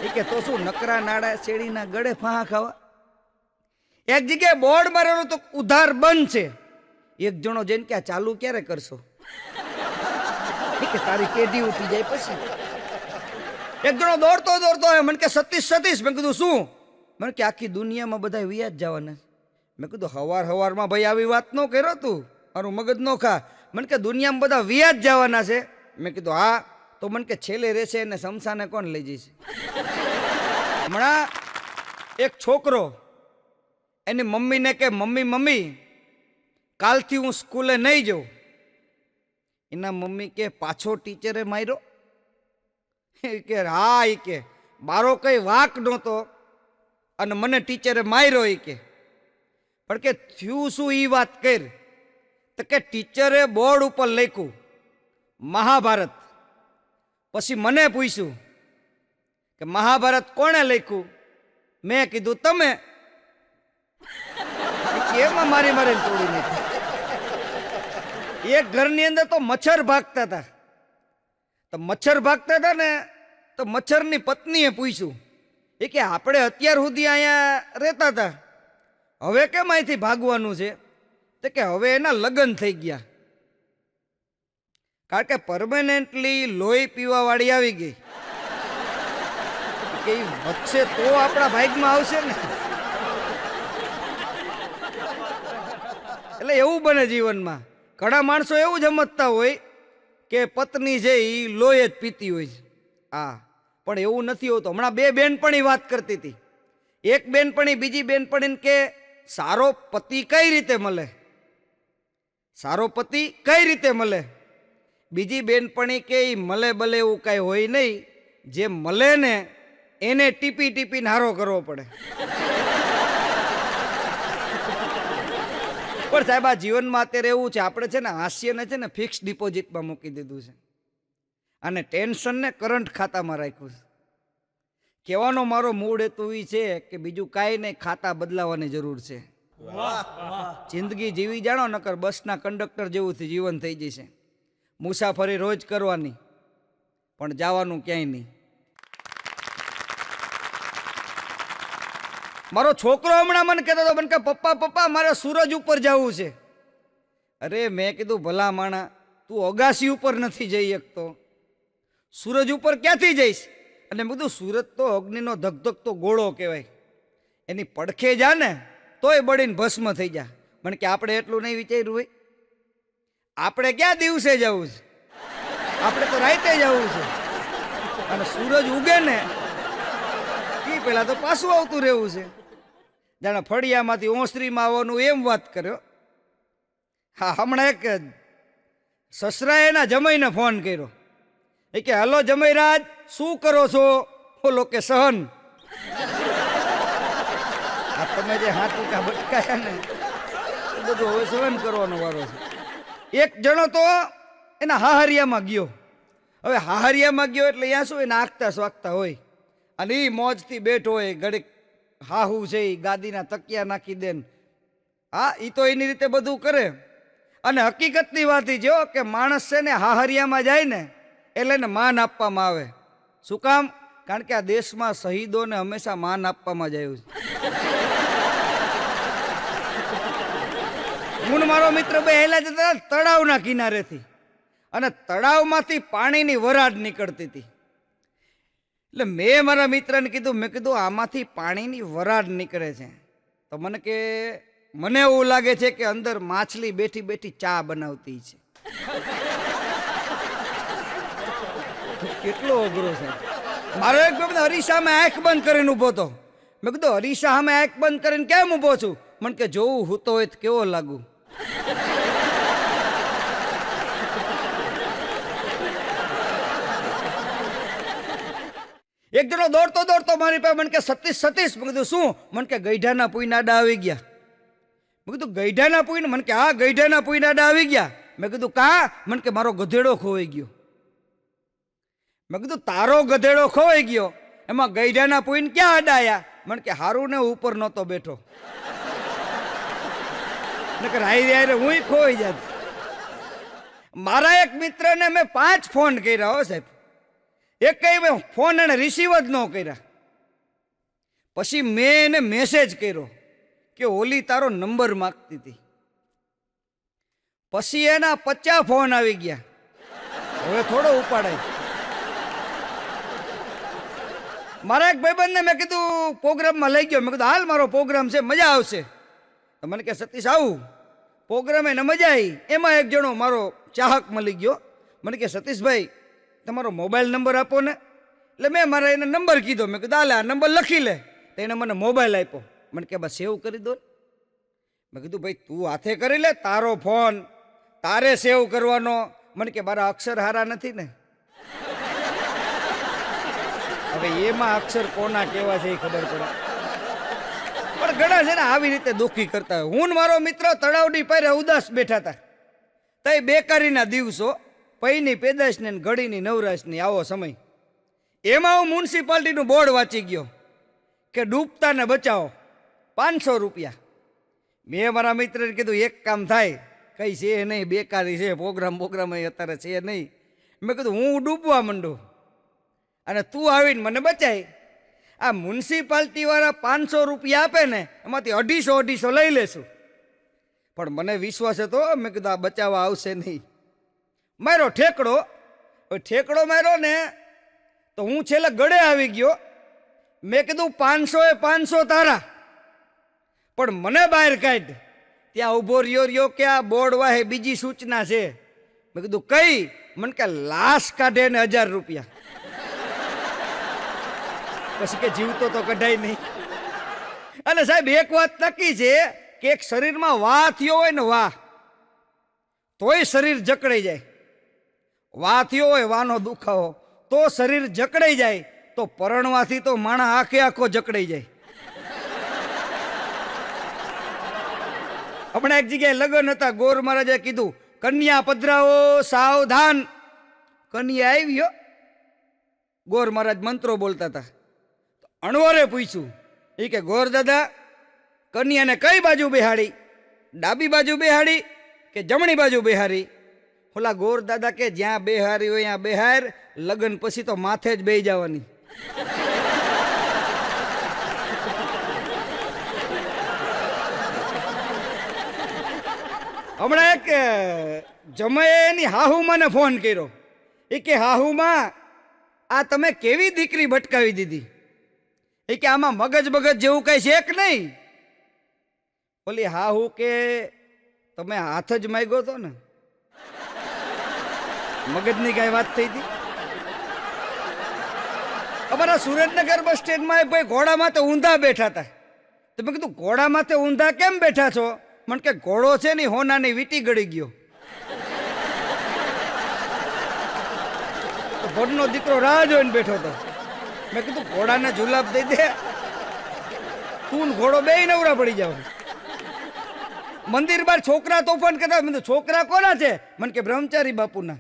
એ કે તો શું નકરા નાડા શેડીના ગળે ફાંહા ખાવા. એક જગ્યાએ બોર્ડ મારેલું તો ઉધાર બંધ છે. એક જણો જઈને કે ચાલુ ક્યારે કરશો? કે તારી પેઢી ઉઠી જાય પછી. એક જણો દોડતો દોડતો હોય મને કે સતીશ. મેં કીધું શું? મને કે આખી દુનિયામાં બધા વ્યાજ જવાના. મેં કીધું હવારમાં ભાઈ આવી વાત ન કર્યો તું, મારું મગજ ન ખા. મને કે દુનિયામાં બધા વ્યાજ જવાના છે. મેં કીધું હા. તો મને કે છેલ્લે રહેશે એને શમશાને કોણ લઈ જશે? હમણાં એક છોકરો એની મમ્મીને કે મમ્મી કાલથી હું સ્કૂલે નહીં જાઉં. એના મમ્મી કે પાછો ટીચરે માર્યો? કે હા. એ કે મારો કઈ વાંક નહોતો અને મને ટીચરે માર્યો. એ કે પણ કે થયું શું એ વાત કર. તો કે ટીચરે બોર્ડ ઉપર લખ્યું મહાભારત. પછી મને પૂછ્યું કે મહાભારત કોણે લખ્યું? મેં કીધું તમે. એમાં મારી તોડી નાખી. એક ઘરની અંદર તો મચ્છર ભાગતા હતા. તો મચ્છર ભાગતા હતા ને તો મચ્છરની પત્નીએ પૂછ્યું એ કે આપણે અત્યાર સુધી અહીંયા રહેતા હતા, હવે કેમ અહીંથી ભાગવાનું છે? તો કે હવે એના લગ્ન થઈ ગયા. કારણ કે પરમેનન્ટલી લોહી પીવા વાળી આવી ગઈ. કે એ વધશે તો આપણા ભાગમાં આવશે ને. એટલે એવું બને જીવનમાં. ઘણા માણસો એવું જ સમજતા હોય કે પત્ની છે એ લોહી જ પીતી હોય છે. હા, પણ એવું નથી હોતું. હમણાં બે બેનપણી વાત કરતી હતી. એક બેનપણી બીજી બેનપણીને કે સારો પતિ કઈ રીતે મળે, સારો પતિ કઈ રીતે મળે. બીજી બેનપણી કે એ મળે બલે એવું કાંઈ હોય નહીં, જે મળે ને એને ટીપી ટીપીને હારો કરવો પડે. પણ સાહેબ આ જીવનમાં અત્યારે એવું છે, આપણે છે ને હાસ્યને છે ને ફિક્સ ડિપોઝિટમાં મૂકી દીધું છે અને ટેન્શનને કરંટ ખાતામાં રાખ્યું છે. કહેવાનો મારો મૂળ હેતુ એ છે કે બીજું કાંઈ નહીં, ખાતા બદલાવાની જરૂર છે. જિંદગી જીવી જાણો, નકર બસના કંડક્ટર જેવું જીવન થઈ જશે. મુસાફરી રોજ કરવાની પણ જવાનું ક્યાંય નહીં. મારો છોકરો હમણાં મને કહેતો હતો, મને કે પપ્પા પપ્પા મારે સૂરજ ઉપર જવું છે. અરે મેં કીધું ભલા માણા, તું અગાસી ઉપર નથી જઈ શકતો, સૂરજ ઉપર ક્યાંથી જઈશ? અને મેં કીધું સૂરજ તો અગ્નિનો ધગધગતો ગોળો કહેવાય, એની પડખે જા ને તોય બળીને ભસ્મ થઈ જા. મને કે આપણે એટલું નહીં વિચાર્યું હોય? આપણે ક્યાં દિવસે જવું છે, આપણે તો રાતે જવું છે. અને સૂરજ ઉગે ને એ પેલા તો પાછું આવતું રહેવું છે. જાણે ફળિયામાંથી ઓસરીમાં આવવાનું એમ વાત કર્યો. હા, હમણાં એક સસરાએ એના જમાઈને ફોન કર્યો. એ કે હલો જમાઈરાજ, શું કરો છો? બોલો કે સહન. આ તમે જે હાથુકા બટકાયા ને એ બધું હવે સહન કરવાનો વારો છે. એક જણો તો એના હાહરિયામાં ગયો. હવે હાહરિયામાં ગયો એટલે અહીંયા શું, એને આગતા સ્વાગતા હોય અને એ મોજથી બેઠો હોય. ઘડીક હાહુ છે એ ગાદીના તકિયા નાખી દે ને, હા એ તો એની રીતે બધું કરે. અને હકીકતની વાત એ જો કે માણસ છે ને હાહરિયામાં જાય ને એટલે એને માન આપવામાં આવે. શું કામ? કારણ કે આ દેશમાં શહીદોને હંમેશા માન આપવામાં જ આવ્યું છે. હું મારો મિત્ર બે હેલા જતા તળાવના કિનારેથી, અને તળાવમાંથી પાણીની વરાળ નીકળતી હતી. એટલે મેં મારા મિત્રને કીધું, મેં કીધું આમાંથી પાણીની વરાળ નીકળે છે તો મને એવું લાગે છે કે અંદર માછલી બેઠી બેઠી ચા બનાવતી છે. કેટલો અઘરો છે. મારો એક વખત અરીસામાં આંખ બંધ કરીને ઊભો હતો. મેં કીધું અરીસા સામે આંખ બંધ કરીને કેમ ઊભો છું? મને કે જોવું હૂતો હોય તો કેવો લાગુ. એક જણો દોડતો દોડતો મારી પાસે મને કે સતીશ સતીશ. મેં કીધું શું? મને કે ગઈઢાના પૂઈનાડા આવી ગયા. મેં કીધું ગઈઢાના પૂઈને? મને કે હા ગઈઢાના પૂઈનાડા આવી ગયા. મેં કીધું કા? મને કે મારો ગધેડો ખોવાઈ ગયો. મેં કીધું તારો ગધેડો ખોવાઈ ગયો, એમાં ગઈઢાના પૂઈને ક્યાં અડાયા? મને કે હારું ને ઉપર નહોતો બેઠો, નકર હાઈ હારે હું ખોવાઈ જાત. મારા એક મિત્રને મેં 5 ફોન કર્યા હો સાહેબ, એક કઈ ફોન એને રિસીવ જ ન કર્યા. પછી મેં એને મેસેજ કર્યો કે ઓલી તારો નંબર માગતી હતી. પછી એના 50 ફોન આવી ગયા. હવે થોડો ઉપાડાય. મારા એક ભાઈબંધને મેં કીધું પ્રોગ્રામમાં લઈ ગયો. મેં કીધું હાલ મારો પ્રોગ્રામ છે, મજા આવશે. તો મને કે સતીશ આવું પ્રોગ્રામ એને મજા આવી. એમાં એક જણો મારો ચાહક મળી ગયો. મને કે સતીશભાઈ તમારો મોબાઈલ નંબર આપો ને. એટલે મેં મારા એને નંબર કીધો. મેં કીધું હાલે આ નંબર લખી લે. તો એને મને મોબાઈલ આપ્યો. મને કે બસ સેવ કરી દો. મેં કીધું ભાઈ તું હાથે કરી લે, તારો ફોન તારે સેવ કરવાનો. મને કે મારા અક્ષર હારા નથી ને. હવે એમાં અક્ષર કોના કેવા છે એ ખબર પડે. પણ ઘણા છે ને આવી રીતે દુઃખી કરતા હોય. હું મારો મિત્ર તળાવની પારે ઉદાસ બેઠા હતા. તઈ બેકારીના દિવસો, પૈની પેદાશને ઘડીની નવરાશની આવો સમય. એમાં હું મ્યુનિસિપાલિટીનું બોર્ડ વાંચી ગયો કે ડૂબતાને બચાવો 500 રૂપિયા. મેં મારા મિત્રને કીધું એક કામ થાય, કઈ છે નહીં, બેકારી છે, પ્રોગ્રામ અત્યારે છે નહીં. મેં કીધું હું ડૂબવા માંડું અને તું આવીને મને બચાય. આ મ્યુનિસિપાલિટી વાળા 500 રૂપિયા આપે ને એમાંથી 250 લઈ લેશું. પણ મને વિશ્વાસ હતો. મેં કીધું આ બચાવવા આવશે નહીં. મારો ઠેકડો માર્યો ને તો હું છેલ્લે ગળે આવી ગયો. મેં કીધું 500 એ 500 તારા, પણ મને બહાર કાઢ. ત્યાં ઊભો રહ્યો કે આ બોર્ડ વાહે બીજી સૂચના છે. મેં કીધું કઈ? મને કે લાશ કાઢે ને 1000 રૂપિયા. પછી કે જીવતો તો કઢાય નહીં. અને સાહેબ એક વાત નક્કી છે કે એક શરીરમાં વાહ થયો હોય ને વાહ, તોય શરીર જકડાઈ જાય. વાહ થયો હોય વાનો દુખાવો તો શરીર જકડાઈ જાય, તો પરણવાથી તો માણસ આખે આખો જકડાઈ જાય. હમણાં એક જગ્યાએ લગ્ન હતા, ગોર મહારાજે કીધું કન્યા પધરાવો સાવધાન. કન્યા આવી હો. ગોર મહારાજ મંત્રો બોલતા હતા. અણવરે પૂછ્યું, એ કે ગોર દાદા કન્યાને કઈ બાજુ બેહાડી? ડાબી બાજુ બેહાડી કે જમણી બાજુ બેહારી? ઓલા ગોર દાદા કે જ્યાં બેહારી હોય ત્યાં બેહાર, લગ્ન પછી તો માથે જ બેહી જવાની. હમણાં એક જમાએ એની હાહુમાને ફોન કર્યો. એ કે હાહુમાં આ તમે કેવી દીકરી ભટકાવી દીધી? એ કે આમાં મગજ બગજ જેવું કઈ છે કે નહીં? ઓલી હાહુ કે તમે હાથ જ માંગ્યો હતો ને, મગજની કઈ વાત થઈ હતી? અમારા સુરેન્દ્રનગર બસ સ્ટેન્ડમાં એક ભાઈ ઘોડા માથે ઊંધા બેઠા હતા. તો મેં કીધું ઘોડા માથે ઊંધા કેમ બેઠા છો? મને કે ઘોડો છે ને હોનાની વીટી ગળી ગયો. ઘોડનો દીકરો રાહ જોઈને બેઠો હતો. મેં કીધું ઘોડાને જુલાબ દઈ દે, તું ઘોડો બે નવરા પડી જાવ. મંદિર બાર છોકરા તોફાન કરતા. મેં છોકરા કોના છે? મને કે બ્રહ્મચારી બાપુના.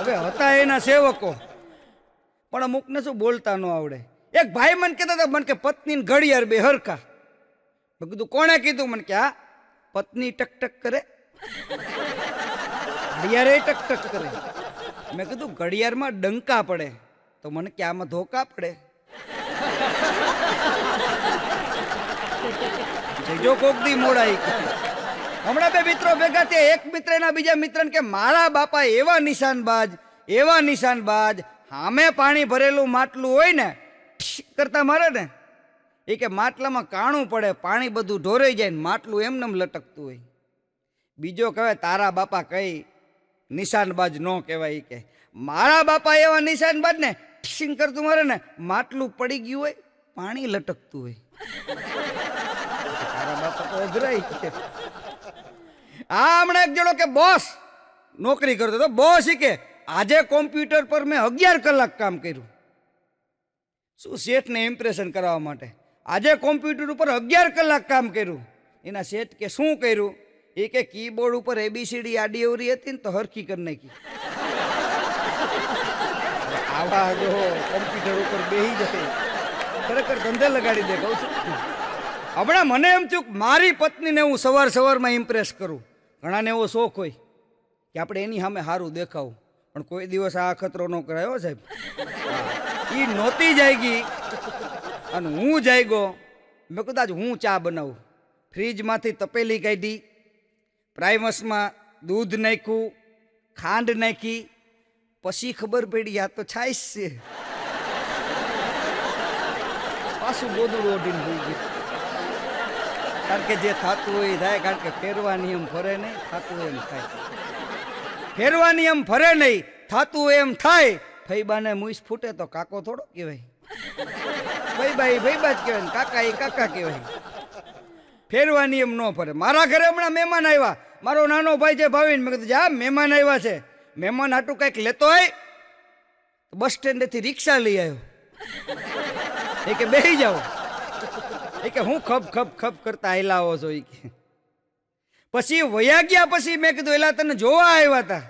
હવે હતા એના સેવકો, પણ અમુકને શું બોલતા ન આવડે. એક ભાઈ મને કહેતા હતા, મને કે પત્ની ઘડિયાળ બે હરખા. મેં કીધું કોણે કીધું? મને કે આ પત્ની ટક ટક કરે, ઘડિયાળ ટક ટક કરે. મેં કીધું ઘડિયાળમાં ડંકા પડે. તો મને કે આમાં ધોકા પડે. જો કોક દી મોડાઈ. હમણાં બે મિત્રો ભેગા થયા. એક મિત્ર એના બીજા મિત્રને કે મારા બાપા એવા નિશાનબાજ, સામે પાણી ભરેલું માટલું હોય ને કરતા મારે ને, એ કે માટલામાં કાણું પડે, પાણી બધું ઢોરાઈ જાય ને માટલું એમનેમ લટકતું હોય. બીજો કહેવાય તારા બાપા કઈ નિશાનબાજ ન કહેવાય. કે મારા બાપા એવા નિશાનબાજ ને ઠીંગ કરતું મારે ને માટલું પડી ગયું હોય, પાણી લટકતું હોય. તારા બાપા તો અઘરાઈ. હા, હમણાં એક જણો કે બોસ નોકરી કરતો હતો. બોસ કે આજે કોમ્પ્યુટર પર મેં 11 કલાક કામ કર્યું. શું? શેઠને ઇમ્પ્રેશન કરવા માટે આજે કોમ્પ્યુટર ઉપર 11 કલાક કામ કર્યું. એના શેઠ કે શું કર્યું? એ કે કીબોર્ડ ઉપર ABCD આડી અવરી હતી ને તો હરખી કરી નાખી. આવા જો કોમ્પ્યુટર ઉપર બેહી જાય, ખરેખર ધંધે લગાડી દે. કહું છું, હમણાં મને એમ થયું મારી પત્નીને હું સવારમાં ઇમ્પ્રેસ કરું. ઘણાને એવો શોખ હોય કે આપણે એની સામે સારું દેખાવું, પણ કોઈ દિવસ આ અખતરો ન કરાયો સાહેબ. એ નહોતી જાયગી અને હું જાયગો. મેં કીધું આજ હું ચા બનાવું. ફ્રીજમાંથી તપેલી કાઢી, પ્રાઇમસમાં દૂધ નાખ્યું, ખાંડ નાખી, પછી ખબર પડી આ તો છાશ છે. પાછું ગોદડું ઓઢીને હોઈ ગયું. કારણ કે જે થતું હોય થાય, કારણ કે ફેરવાની એમ ફરે નહીં, થતું હોય એમ થાય. ફેરવાની એમ ફરે નહીં, થતું એમ થાય. ફઈબાને મૂસ ફૂટે તો કાકો થોડો કહેવાય. ફઈબા જ કહેવાય ને કાકા એ કાકા કહેવાય. ફેરવાની એમ ન ફરે. મારા ઘરે હમણાં મહેમાન આવ્યા. મારો નાનો ભાઈ છે ભાવિન. મેં કીધું જા મહેમાન આવ્યા છે, મહેમાન હાટું કંઈક લેતો હોય. બસ સ્ટેન્ડેથી રિક્ષા લઈ આવ્યો. એ કે બેસી જાઓ. એ કે હું ખપ કરતા હિલાવો છો. એ કે પછી વયા ગયા. પછી મેં કીધું એલા તને જોવા આવ્યા હતા.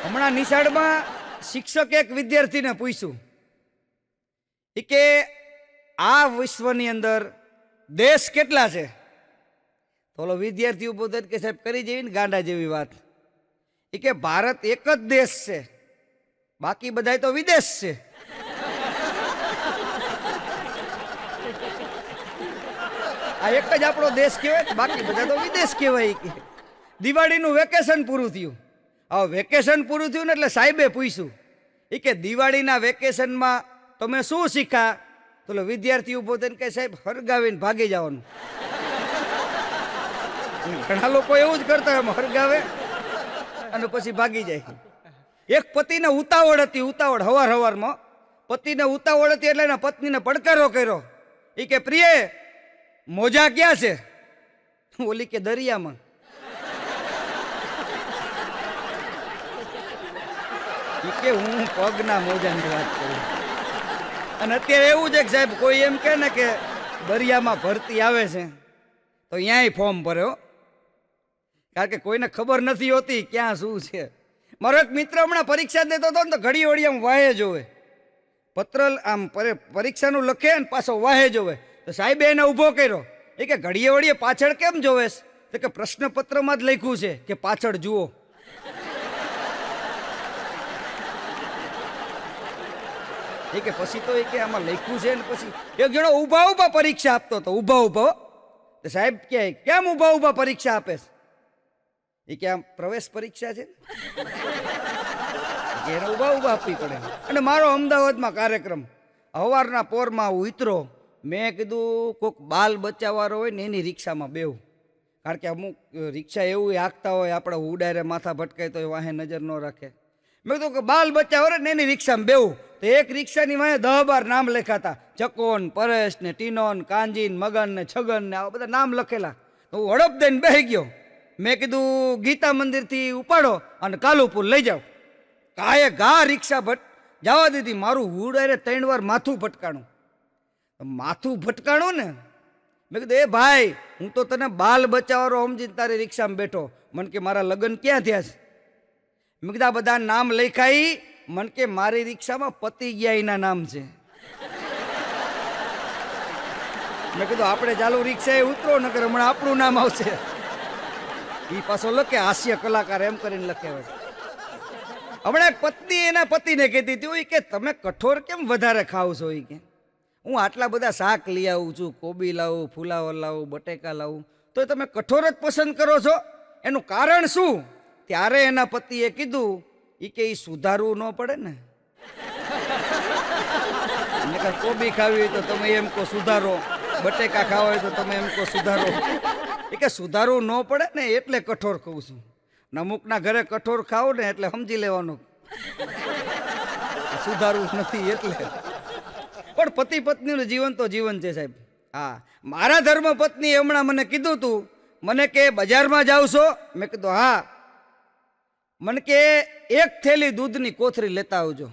હમણાં નિશાળમાં શિક્ષક એક વિદ્યાર્થીને પૂછ્યું કે આ વિશ્વની અંદર દેશ કેટલા છે? તો ઓલો વિદ્યાર્થી ઉભો થયો કે સાહેબ કરી જેવી ને ગાંડા જેવી વાત. એ કે ભારત એક જ દેશ છે, બાકી બધા તો વિદેશ છે. આ એક જ આપણો દેશ કહેવાય, બાકી બધા તો વિદેશ કહેવાય. કે દિવાળીનું વેકેશન પૂરું થયું. હવે વેકેશન પૂરું થયું ને એટલે સાહેબે પૂછ્યું, એ કે દિવાળીના વેકેશનમાં તમે શું શીખ્યા? તો વિદ્યાર્થી ઊભો થઈને કે સાહેબ હરગાવીને ભાગી જવાનું. ઘણા લોકો એવું જ કરતા હોય, હરગાવે અને પછી ભાગી જાય. એક પતિને ઉતાવળ હતી, ઉતાવળ હવારમાં પતિને ઉતાવળ હતી એટલે એના પત્નીને પડકારો કર્યો. એ કે પ્રિય મોજા ક્યાં છે? ઓલી કે દરિયામાં. એ કે હું પગના મોજાની વાત કરું. અને અત્યારે એવું છે કે સાહેબ કોઈ એમ કે ને કે દરિયામાં ભરતી આવે છે તો ત્યાંય ફોર્મ ભર્યો, કારણ કે કોઈને ખબર નથી હોતી ક્યાં શું છે. મારો એક મિત્ર હમણાં પરીક્ષા દેતો હતો ને તો ઘડી વળી આમ વાહે જોવે, પત્ર આમ પરીક્ષાનું લખે ને પાછો વાહે જોવે. તો સાહેબે એને ઊભો કર્યો. એ કે ઘડીએ વળીએ પાછળ કેમ જોવેશ? તો કે પ્રશ્નપત્રમાં જ લખ્યું છે કે પાછળ જુઓ. એ કે પછી તો એ કે આમાં લખ્યું છે ને પછી એક જણો ઊભા પરીક્ષા આપતો હતો, ઊભા. તો સાહેબ કે કેમ ઊભા પરીક્ષા આપે? એ કે આમ પ્રવેશ પરીક્ષા છે કે એને ઊભા આપવી પડે. અને મારો અમદાવાદમાં કાર્યક્રમ, સવારના પોરમાં ઉતરો. મેં કીધું કોઈક બાલ બચ્ચાવાળો હોય ને એની રિક્ષામાં બેવું, કારણ કે અમુક રિક્ષા એવું હાંકતા હોય આપણે ઉડારે માથા ભટકાય તો વાહે નજર ન રાખે. મેં કીધું કે બાલ બચ્ચા હોય ને એની રિક્ષામાં બેવું. તો એક રિક્ષાની વાહે 10-12 નામ લખાતા, ચકોન, પરેશ ને ટીનોન, કાંજીન, મગન ને છગન ને આવા બધા નામ લખેલા. તો હું હડપ દઈને બેસી ગયો. મેં કીધું ગીતા મંદિરથી ઉપાડો અને કાલુપુર લઈ જાઓ. કાંઈ ઘા રિક્ષા જવા દીધી. મારું ઉડારે 3 વાર માથું ભટકાણું ને. મેં કીધું એ ભાઈ હું તો તને બાલ બચાવવાનો સમજીને તારી રિક્ષામાં બેઠો, મને કે મારા લગ્ન ક્યાં થયા છે? મેં કીધું આ બધા નામ લખાઈ, મને કે મારી રિક્ષામાં પતી ગયા એના નામ છે. મેં કીધું આપણે ચાલુ રિક્ષાએ ઉતરો નકર હમણાં આપણું નામ આવશે. એ પાછો લખે હાસ્ય કલાકાર એમ કરીને લખે. હમણાં એક પત્ની એના પતિને કહેતી હતી કે તમે કઠોર કેમ વધારે ખાવ છો? એ કે હું આટલા બધા શાક લઈ આવું છું, કોબી લાવું, ફુલાવર લાવું, બટેકા લાવું, તો તમે કઠોર જ પસંદ કરો છો, એનું કારણ શું? ત્યારે એના પતિએ કીધું એ કે એ સુધારવું ન પડે ને. કોબી ખાવી હોય તો તમે એમ કહો સુધારો, બટેકા ખાવા હોય તો તમે એમ કહો સુધારો. એ કે સુધારવું ન પડે ને એટલે કઠોર ખાઉં છું. અમુકના ઘરે કઠોર ખાવ ને એટલે સમજી લેવાનું સુધારવું નથી એટલે. પણ પતિ પત્નીનું જીવન તો જીવન છે સાહેબ. હા, મારા ધર્મ પત્ની હમણાં મને કીધું તું, મને કે બજારમાં જાવ છો? મેં કીધું હા. મને કે 1 થેલી દૂધની કોથળી લેતા આવજો.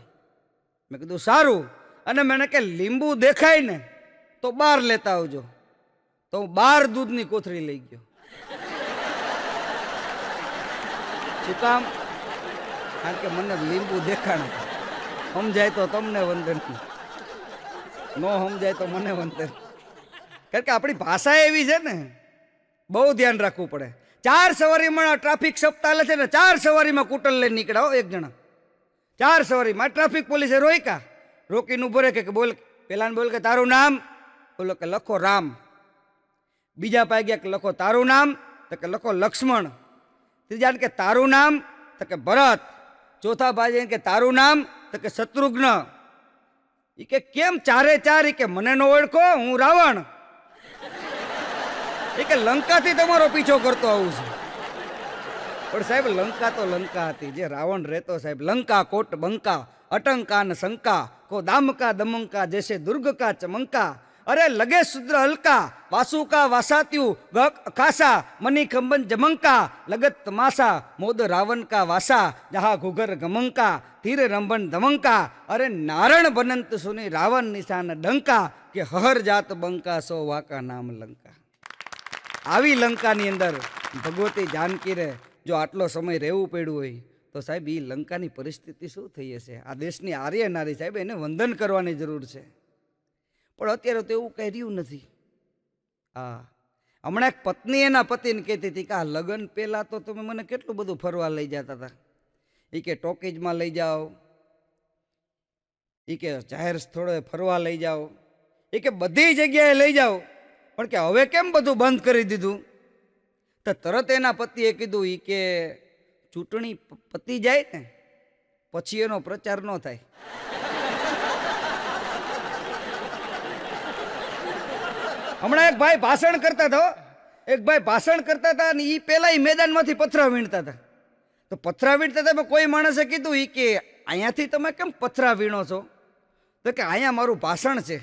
મેં કીધું સારું. અને મને કે લીંબુ દેખાય ને તો 12 લેતા આવજો. તો હું 12 દૂધની કોથળી લઈ ગયો. શું કામ? કારણ કે મને લીંબુ દેખાણ. સમજાય તો તમને વંદન, ન સમજાય તો મને વંદન. કારણ કે આપણી ભાષા એવી છે ને, બહુ ધ્યાન રાખવું પડે. 4 સવારીમાં ટ્રાફિક સપ્તાહ ચાલે છે ને, 4 સવારીમાં કુટલ લઈને નીકળ્યા એક જણા. 4 સવારીમાં ટ્રાફિક પોલીસે રોકીને ઉભો રહે કે બોલ, પેલાને બોલ કે તારું નામ? બોલો કે લખો રામ. બીજા પાસે ગયા કે લખો તારું નામ? તો કે લખો લક્ષ્મણ. ત્રીજા કે તારું નામ? તો કે ભરત. ચોથા ભાઈ કે તારું નામ? તો કે શત્રુઘ્ન. એ કે કેમ 4 કે મને ન ઓળખો, હું રાવણ. એ કે લંકાથી તમારો પીછો કરતો આવું છું. પણ સાહેબ લંકા તો લંકા હતી, જે રાવણ રહેતો સાહેબ. લંકા કોટ બંકા અટંકા ને શંકા, કો દામકા દમંકા જૈસે દુર્ગ કા ચમંકા. અરે લગે શુદ્ર હલકા, વાસુકા વાસાત્યુ ખાસા, મની ખંબન જમંકા, લગત તમાસા મોદ રાવણ કા વાસા, જહા ઘુઘર ગમંકા, ધીર રંભન ધમંકા. અરે નારણ બનંત સુની રાવણ નિશાન ડંકા, કે હર જાત બંકા સો વાકા નામ લંકા. આવી લંકાની અંદર ભગવતી જાનકીરે જો આટલો સમય રહેવું પડ્યું હોય તો સાહેબ એ લંકાની પરિસ્થિતિ શું થઈ હશે? આ દેશની આર્ય નારી સાહેબ એને વંદન કરવાની જરૂર છે. પણ અત્યારે તો એવું કંઈ રહ્યું નથી. હા, હમણાં એક પત્ની એના પતિને કહેતી હતી કે આ લગ્ન પહેલાં તો તમે મને કેટલું બધું ફરવા લઈ જતા હતા. એ કે ટોકીજમાં લઈ જાઓ, એ કે જાહેર સ્થળોએ ફરવા લઈ જાઓ, એ કે બધી જગ્યાએ લઈ જાઓ. પણ કે હવે કેમ બધું બંધ કરી દીધું? તો તરત એના પતિએ કીધું ઈ કે ચૂંટણી પતી જાય ને પછી એનો પ્રચાર ન થાય. હમણાં એક ભાઈ ભાષણ કરતા હતા, એક ભાઈ ભાષણ કરતા હતા અને એ પેલા મેદાનમાંથી પથરા વીણતા હતા. તો પથરા વીણતા હતા, કોઈ માણસે કીધું ઈ કે અહીંયાથી તમે કેમ પથરા વીણો છો? તો કે અહીંયા મારું ભાષણ છે,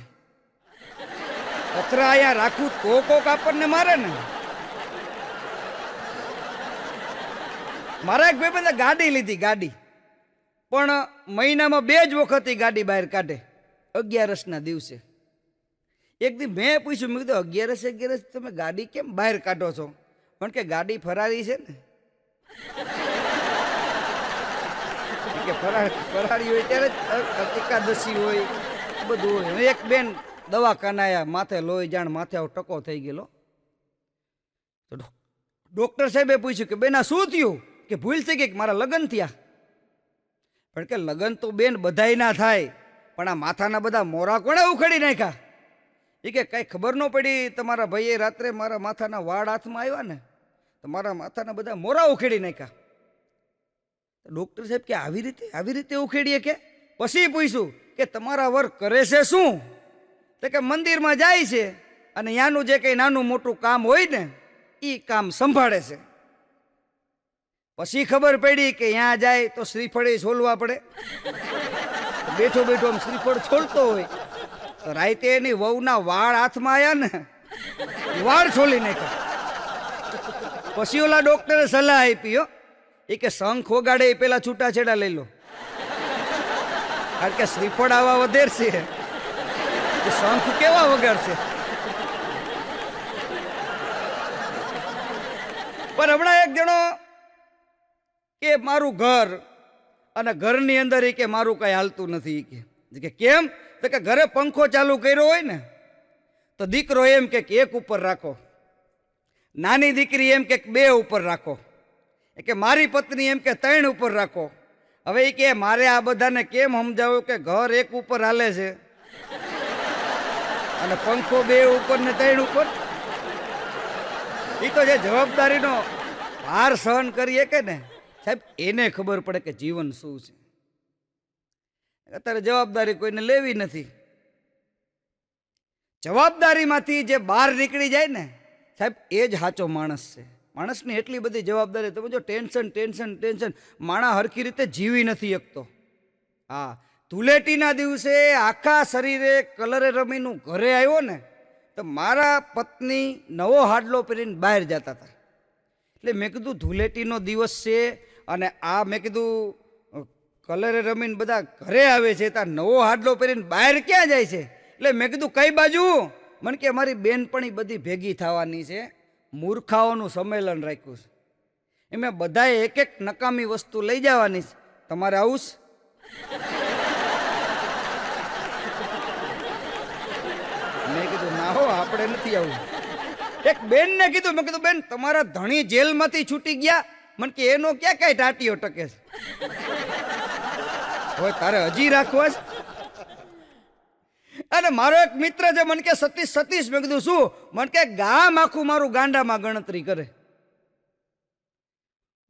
પથરા અહીંયા રાખું તો કોક આપણને મારે ને. મારા એક ભાઈ ગાડી લીધી, ગાડી પણ મહિનામાં 2 જ વખત ગાડી બહાર કાઢે, 11ના દિવસે. એક દી મેં પૂછ્યું, મેં કીધું 11 તમે ગાડી કેમ બહાર કાઢો છો? કારણ કે ગાડી ફરારી છે ને. કે ફરારી હોય ત્યારે એકાદશી હોય બધું હોય. એક બેન દવાખાના આયા, માથે લોહી જાણ, માથે ટકો થઈ ગયેલો. તો ડોક્ટર સાહેબે પૂછ્યું કે બેન આ શું થયું? કે ભૂલ થઈ ગઈ કે મારા લગ્ન થયા. પણ કે લગ્ન તો બેન બધાય ના થાય, પણ આ માથાના બધા મોરા કોણે ઉખેડી નાખ્યા? એ કે કઈ ખબર ન પડી, તમારા ભાઈએ રાત્રે મારા માથાના વાળ હાથમાં આવ્યા ને તો મારા માથાના બધા મોરા ઉખેડી નાખ્યા. ડોક્ટર સાહેબ કે આવી રીતે ઉખેડીએ? કે પછી પૂછ્યું કે તમારા વર કરે છે શું? તો કે મંદિરમાં જાય છે અને ત્યાંનું જે કંઈ નાનું મોટું કામ હોય ને એ કામ સંભાળે છે. પછી ખબર પડી કે ત્યાં જાય તો શ્રીફળ છોલવા પડે. બેઠો બેઠો આમ શ્રીફળ છોલતો હોય તો રાતે એની વહુના વાળ હાથમાં આવ્યા ને, વાળ છોલી નાખ્યા. પછી ઓલા ડોક્ટરે સલાહ આપી એ કે શંખ વગાડે એ પેલા છૂટાછેડા લઈ લો, કારણ કે શ્રીફળ આવા વધેરશે શંખ કેવા વગાડશે. પણ હમણાં એક જણો કે મારું ઘર અને ઘરની અંદર કે મારું કઈ હાલતું નથી. કે કેમ? તો કે ઘરે પંખો ચાલુ કર્યો હોય ને તો દીકરો એમ કે 1 ઉપર રાખો, નાની દીકરી એમ કે 2 ઉપર રાખો, કે મારી પત્ની એમ કે 3 ઉપર રાખો. હવે એ કે મારે આ બધાને કેમ સમજાવું કે ઘર 1 ઉપર હાલે છે અને પંખો 2 ઉપર ને 3 ઉપર? એ તો જે જવાબદારીનો ભાર સહન કરીએ કે ને સાહેબ, એને ખબર પડે કે જીવન શું છે. અત્યારે જવાબદારી કોઈને લેવી નથી. જવાબદારીમાંથી જે બહાર નીકળી જાય ને સાહેબ, એ જ સાચો માણસ છે. માણસની એટલી બધી જવાબદારી, તમે જો ટેન્શન ટેન્શન ટેન્શન, માણસ હરખી રીતે જીવી નથી શકતો. હા, ધૂળેટીના દિવસે આખા શરીરે કલરે રમીનું ઘરે આવ્યો ને તો મારા પત્ની નવો હાડલો પહેરીને બહાર જતા હતા. એટલે મેં કીધું ધૂળેટીનો દિવસ છે અને આ મેં કીધું કલરે રમીને બધા ઘરે આવે છે, ત્યાં નવો હાડલો પહેરીને બહાર ક્યાં જાય છે? એટલે મેં કીધું કઈ બાજુ? મને કે અમારી બેનપણી બધી ભેગી થવાની છે, મૂર્ખાઓનું સંમેલન રાખ્યું છે, એમાં બધાએ એક એક નકામી વસ્તુ લઈ જવાની છે, તમારે આવું છે? મેં કીધું ના હો, આપણે નથી આવું. એક બેનને કીધું, મેં કીધું બેન તમારા ધણી જેલમાંથી છૂટી ગયા, મને કે એનો ક્યાં કઈ ટાટીઓ ટકે છે, હવે તારે હજી રાખવા છે? અને મારો એક મિત્ર છે, મને કે સતીશ. મેં કીધું શું? મને કે ગામ આખું મારું ગાંડામાં ગણતરી કરે.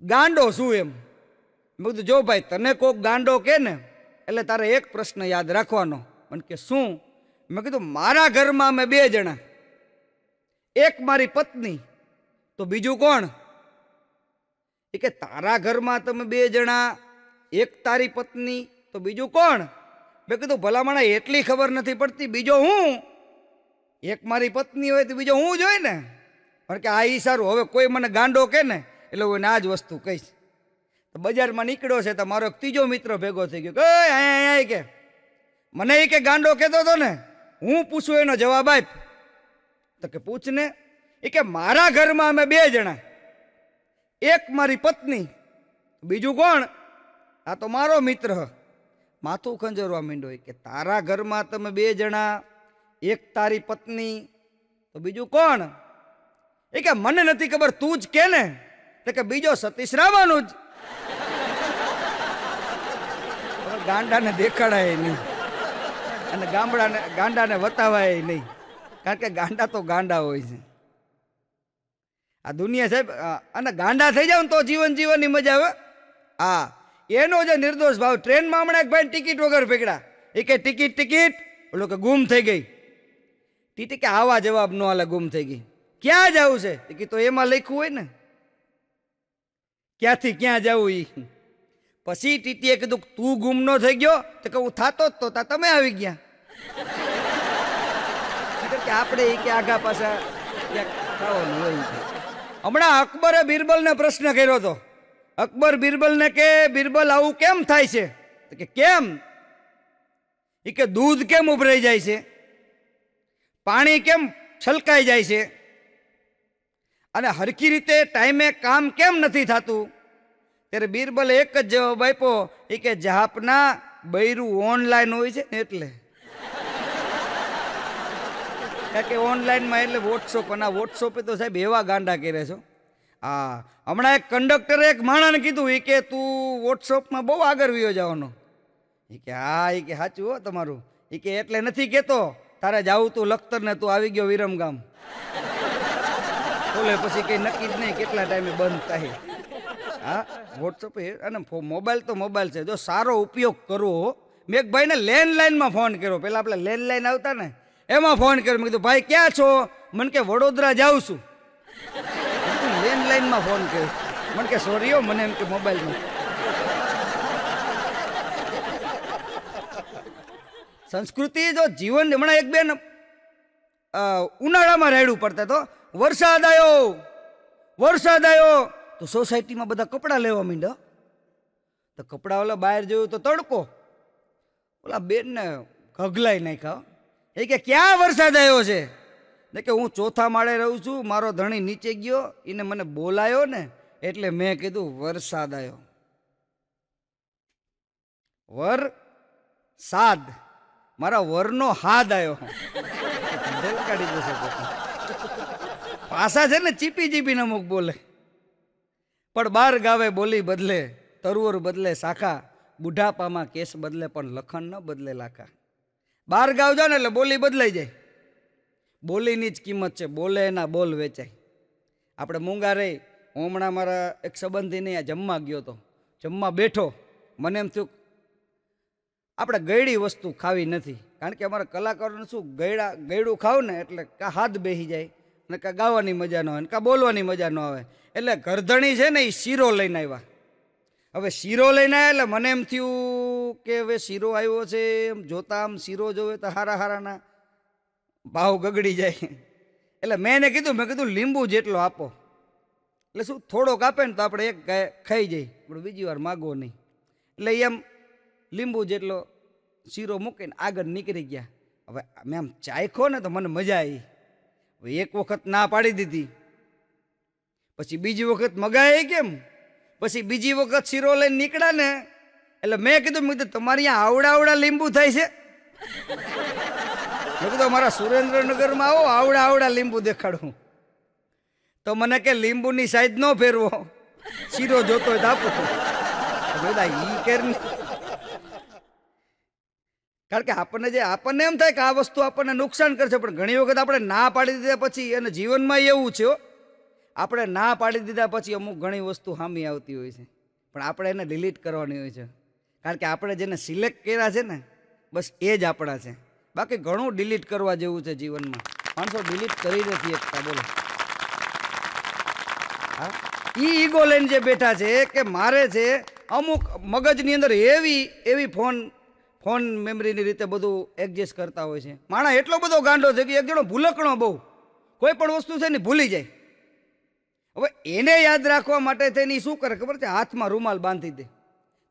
ગાંડો શું એમ? મેં કીધું જો ભાઈ, તને કોક ગાંડો કે ને એટલે તારે એક પ્રશ્ન યાદ રાખવાનો. મને કે શું? મેં કીધું મારા ઘરમાં અમે 2 જણા, એક મારી પત્ની તો બીજું કોણ? એ કે તારા ઘરમાં તમે 2 જણા, એક તારી પત્ની તો બીજું કોણ? મેં કીધું ભલામણા એટલી ખબર નથી પડતી, બીજો હું? એક મારી પત્ની હોય તો બીજો હું જ હોય ને. કારણ કે આ ઈ સારું, હવે કોઈ મને ગાંડો કે ને એટલે હું આ જ વસ્તુ કહીશ. તો બજારમાં નીકળ્યો છે તો મારો એક ત્રીજો મિત્ર ભેગો થઈ ગયો, કે મને એ કે ગાંડો કહેતો હતો ને, હું પૂછું એનો જવાબ આપ. તો કે પૂછ ને. એ કે મારા ઘરમાં અમે 2 જણા, એક મારી પત્ની બીજું કોણ? આ તો મારો મિત્ર. માથું ખંજરવા માંડ્યો. કે તારા ઘરમાં તમે 2 જણા, એક તારી પત્ની તો બીજું કોણ? એ કે મને નથી ખબર, તું જ કે ને. તો કે બીજો સતીશ રામાનું જ. ગાંડાને દેખાડાય નહીં અને ગાંડાને વતાવાય નહીં, કારણ કે ગાંડા તો ગાંડા હોય છે. આ દુનિયા સાહેબ અને ગાંડા થઈ જાવ ને તો જીવન જીવનની મજા આવે. હા, એનો જે નિર્દોષ ભાવ. ટ્રેનમાં હમણાં એક ભાઈ ટિકિટ વગર પકડ્યા. એ કે ટિકિટ ટિકિટ, ઓલો કે ગુમ થઈ ગઈ. ટીટી કે આવા જવાબ નો હાલે, ગુમ થઈ ગઈ. ક્યાં જવું છે? કે તો એમાં લખ્યું હોય ને ક્યાંથી ક્યાં જવું ઈ. પછી ટીટીએ કીધું તું ગુમ નો થઈ ગયો તો કે હું થાતો જ તો તમે આવી ગયા. કે આપણે એ કે આગા પાછા ક્યાંક ખાવાનું હોય. હમણાં અકબરે બિરબલને પ્રશ્ન કર્યો હતો. અકબર બિરબલને કે બિરબલ આવું કેમ થાય છે? તો કે કેમ? એ કે દૂધ કેમ ઉભરાઈ જાય છે, પાણી કેમ છલકાઈ જાય છે, અને હરખી રીતે ટાઈમે કામ કેમ નથી થતું? ત્યારે બિરબલે એક જ જવાબ આપ્યો, એ કે જહાપના બૈરું ઓનલાઈન હોય છે ને એટલે. કારણ કે ઓનલાઈનમાં એટલે વોટ્સઅપ, અને વોટ્સઅપે તો સાહેબ એવા ગાંડા કરે છો. હા, હમણાં એક કંડક્ટરે એક માણસને કીધું, એ કે તું વોટ્સઅપમાં બહુ આગળ વયો જવાનો. એ કે હા, એ કે સાચું હો તમારું. એ કે એટલે નથી કહેતો તારે જાવું તું લખતર ને તું આવી ગયો વિરમગામ. બોલે પછી કઈ નક્કી જ નહીં કેટલા ટાઈમે બંધ થાય. હા, વોટ્સઅપ અને મોબાઈલ તો મોબાઈલ છે, જો સારો ઉપયોગ કરવો. મેં એક ભાઈને લેન્ડલાઇનમાં ફોન કર્યો. પહેલાં આપણે લેન્ડલાઇન આવતા ને એમાં ફોન કર્યો. મેં કીધું ભાઈ ક્યાં છો? મને કે વડોદરા જાઉં છું. લેન્ડલાઇનમાં ફોન કર્યો. મને કે સોરી હો, મને એમ કે મોબાઈલમાં. સંસ્કૃતિ જો જીવન. હમણાં એક બેન ઉનાળામાં રાયડું પડતા તો વરસાદ આવ્યો તો સોસાયટીમાં બધા કપડાં લેવા માંડ્યા. તો કપડાં ઓલા બહાર જોયું તો તડકો. ઓલા બેનને ઘગલાઈ નાખ્યા. એ કે ક્યાં વરસાદ આવ્યો છે? ને કે હું ચોથા માળે રહું છું, મારો ધણી નીચે ગયો, એને મને બોલાયો ને એટલે મેં કીધું વરસાદ આવ્યો. વરસાદ, મારા વરનો હાદ આવ્યો. કાઢી જશે પાસા છે ને ચીપી ચીપીને અમુક બોલે. પણ બાર ગાવે બોલી બદલે, તરુવર બદલે શાખા, બુઢાપામાં કેસ બદલે પણ લખણ ન બદલે લાખા. બાર ગાવ જાવ ને એટલે બોલી બદલાઈ જાય. બોલીની જ કિંમત છે, બોલે એના બોલ વેચાય. આપણે મૂંગા રહી. હું હમણાં મારા એક સંબંધીને આ જમવા ગયો હતો. જમવા બેઠો, મને એમ થયું આપણે ગયડી વસ્તુ ખાવી નથી. કારણ કે અમારા કલાકારોને શું ગયડું ખાવ ને એટલે કાં હાથ બેસી જાય, અને કાં ગાવાની મજા ન આવે, કાં બોલવાની મજા ન આવે. એટલે ગરધણી છે ને એ શીરો લઈને આવ્યા. હવે શીરો લઈને આવ્યા એટલે મને એમ થયું કે હવે શીરો આવ્યો છે, એમ જોતા આમ શીરો જોવે તો હારાના ભાવ ગગડી જાય. એટલે મેં એને કીધું, મેં કીધું લીંબુ જેટલો આપો. એટલે શું થોડોક આપે ને તો આપણે એક ખાઈ જાય, આપણે બીજી વાર માગવો નહીં. એટલે એમ લીંબુ જેટલો શીરો મૂકીને આગળ નીકળી ગયા. હવે મેં આમ ચાખ્યો ને તો મને મજા આવી. હવે એક વખત ના પાડી દીધી, પછી બીજી વખત મગાય કેમ, પછી બીજી વખત શીરો લઈને નીકળ્યા ને એટલે મેં કીધું તમારી અહીંયા આવડા લીંબુ થાય છે? મેં કીધું અમારા સુરેન્દ્રનગરમાં આવો, આવડા લીંબુ દેખાડું. તો મને કે લીંબુની સાઈઝ ન ફેરવો, શીરો જોતો હોય તો આપો. બધા ઈ કેર. કારણ કે આપણને એમ થાય કે આ વસ્તુ આપણને નુકસાન કરશે, પણ ઘણી વખત આપણે ના પાડી દીધા પછી, અને જીવનમાં એવું છે આપણે ના પાડી દીધા પછી અમુક ઘણી વસ્તુ સામી આવતી હોય છે, પણ આપણે એને ડિલીટ કરવાની હોય છે. કારણ કે આપણે જેને સિલેક્ટ કર્યા છે ને બસ એ જ આપણા છે. બાકી ઘણું ડિલીટ કરવા જેવું છે જીવનમાં. માણસો ડિલીટ કરી નથી શકતા. બોલો, હા, ઈગો લઈને જે બેઠા છે કે મારે છે, અમુક મગજની અંદર એવી ફોન મેમરીની રીતે બધું એડજસ્ટ કરતા હોય છે. માણસ એટલો બધો ગાંડો છે કે એક જણો ભૂલકણો બહુ, કોઈ પણ વસ્તુ છે ને ભૂલી જાય. હવે એને યાદ રાખવા માટે થઈને શું કરે ખબર છે? હાથમાં રૂમાલ બાંધી દે.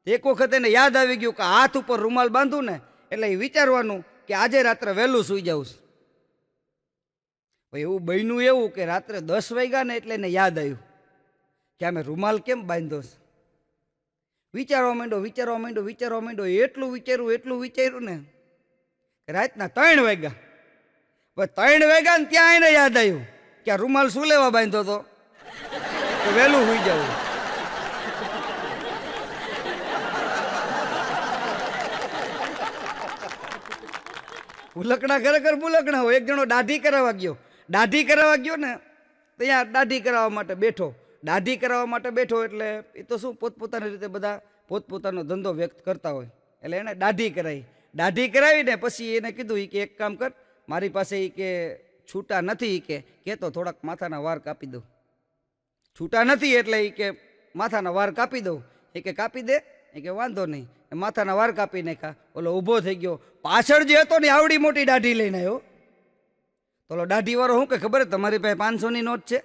એક વખત એને યાદ આવી ગયું કે હાથ ઉપર રૂમાલ બાંધું ને એટલે એ વિચારવાનું કે આજે રાત્રે વહેલું સૂઈ જાઉં. એવું બન્યું એવું કે રાત્રે 10 વાગ્યા ને એટલે એને યાદ આવ્યું કે અમે રૂમાલ કેમ બાંધ્યો છે. વિચારવા માંડ્યો. એટલું વિચાર્યું ને રાતના 3 વાગ્યા. હવે 3 વાગ્યા ને ત્યાં એને યાદ આવ્યું કે આ રૂમાલ શું લેવા બાંધ્યો હતો, તો વહેલું સુઈ જવું. ભૂલકણા ખરેખર ભૂલકણા હોય. એક જણો દાઢી કરાવવા ગયો ને ત્યાં દાઢી કરાવવા માટે બેઠો. દાઢી કરાવવા માટે બેઠો એટલે એ તો શું પોતપોતાની રીતે બધા પોતપોતાનો ધંધો વ્યક્ત કરતા હોય. એટલે એણે દાઢી કરાવી. દાઢી કરાવીને પછી એને કીધું કે એક કામ કર, મારી પાસે કે છૂટા નથી કે તો થોડાક માથાના વાર કાપી દઉં. છૂટા નથી એટલે કે માથાના વાર કાપી દઉં. એ કે કાપી દે. એ કે વાંધો નહીં. માથાના વાર કાપી નાખ્યા. ઓલો ઊભો થઈ ગયો. પાછળ જે હતો ને આવડી મોટી દાઢી લઈને આવ્યો. તો ઓલો દાઢી વાળો શું કે ખબર, તમારી પાસે 500ની નોટ છે?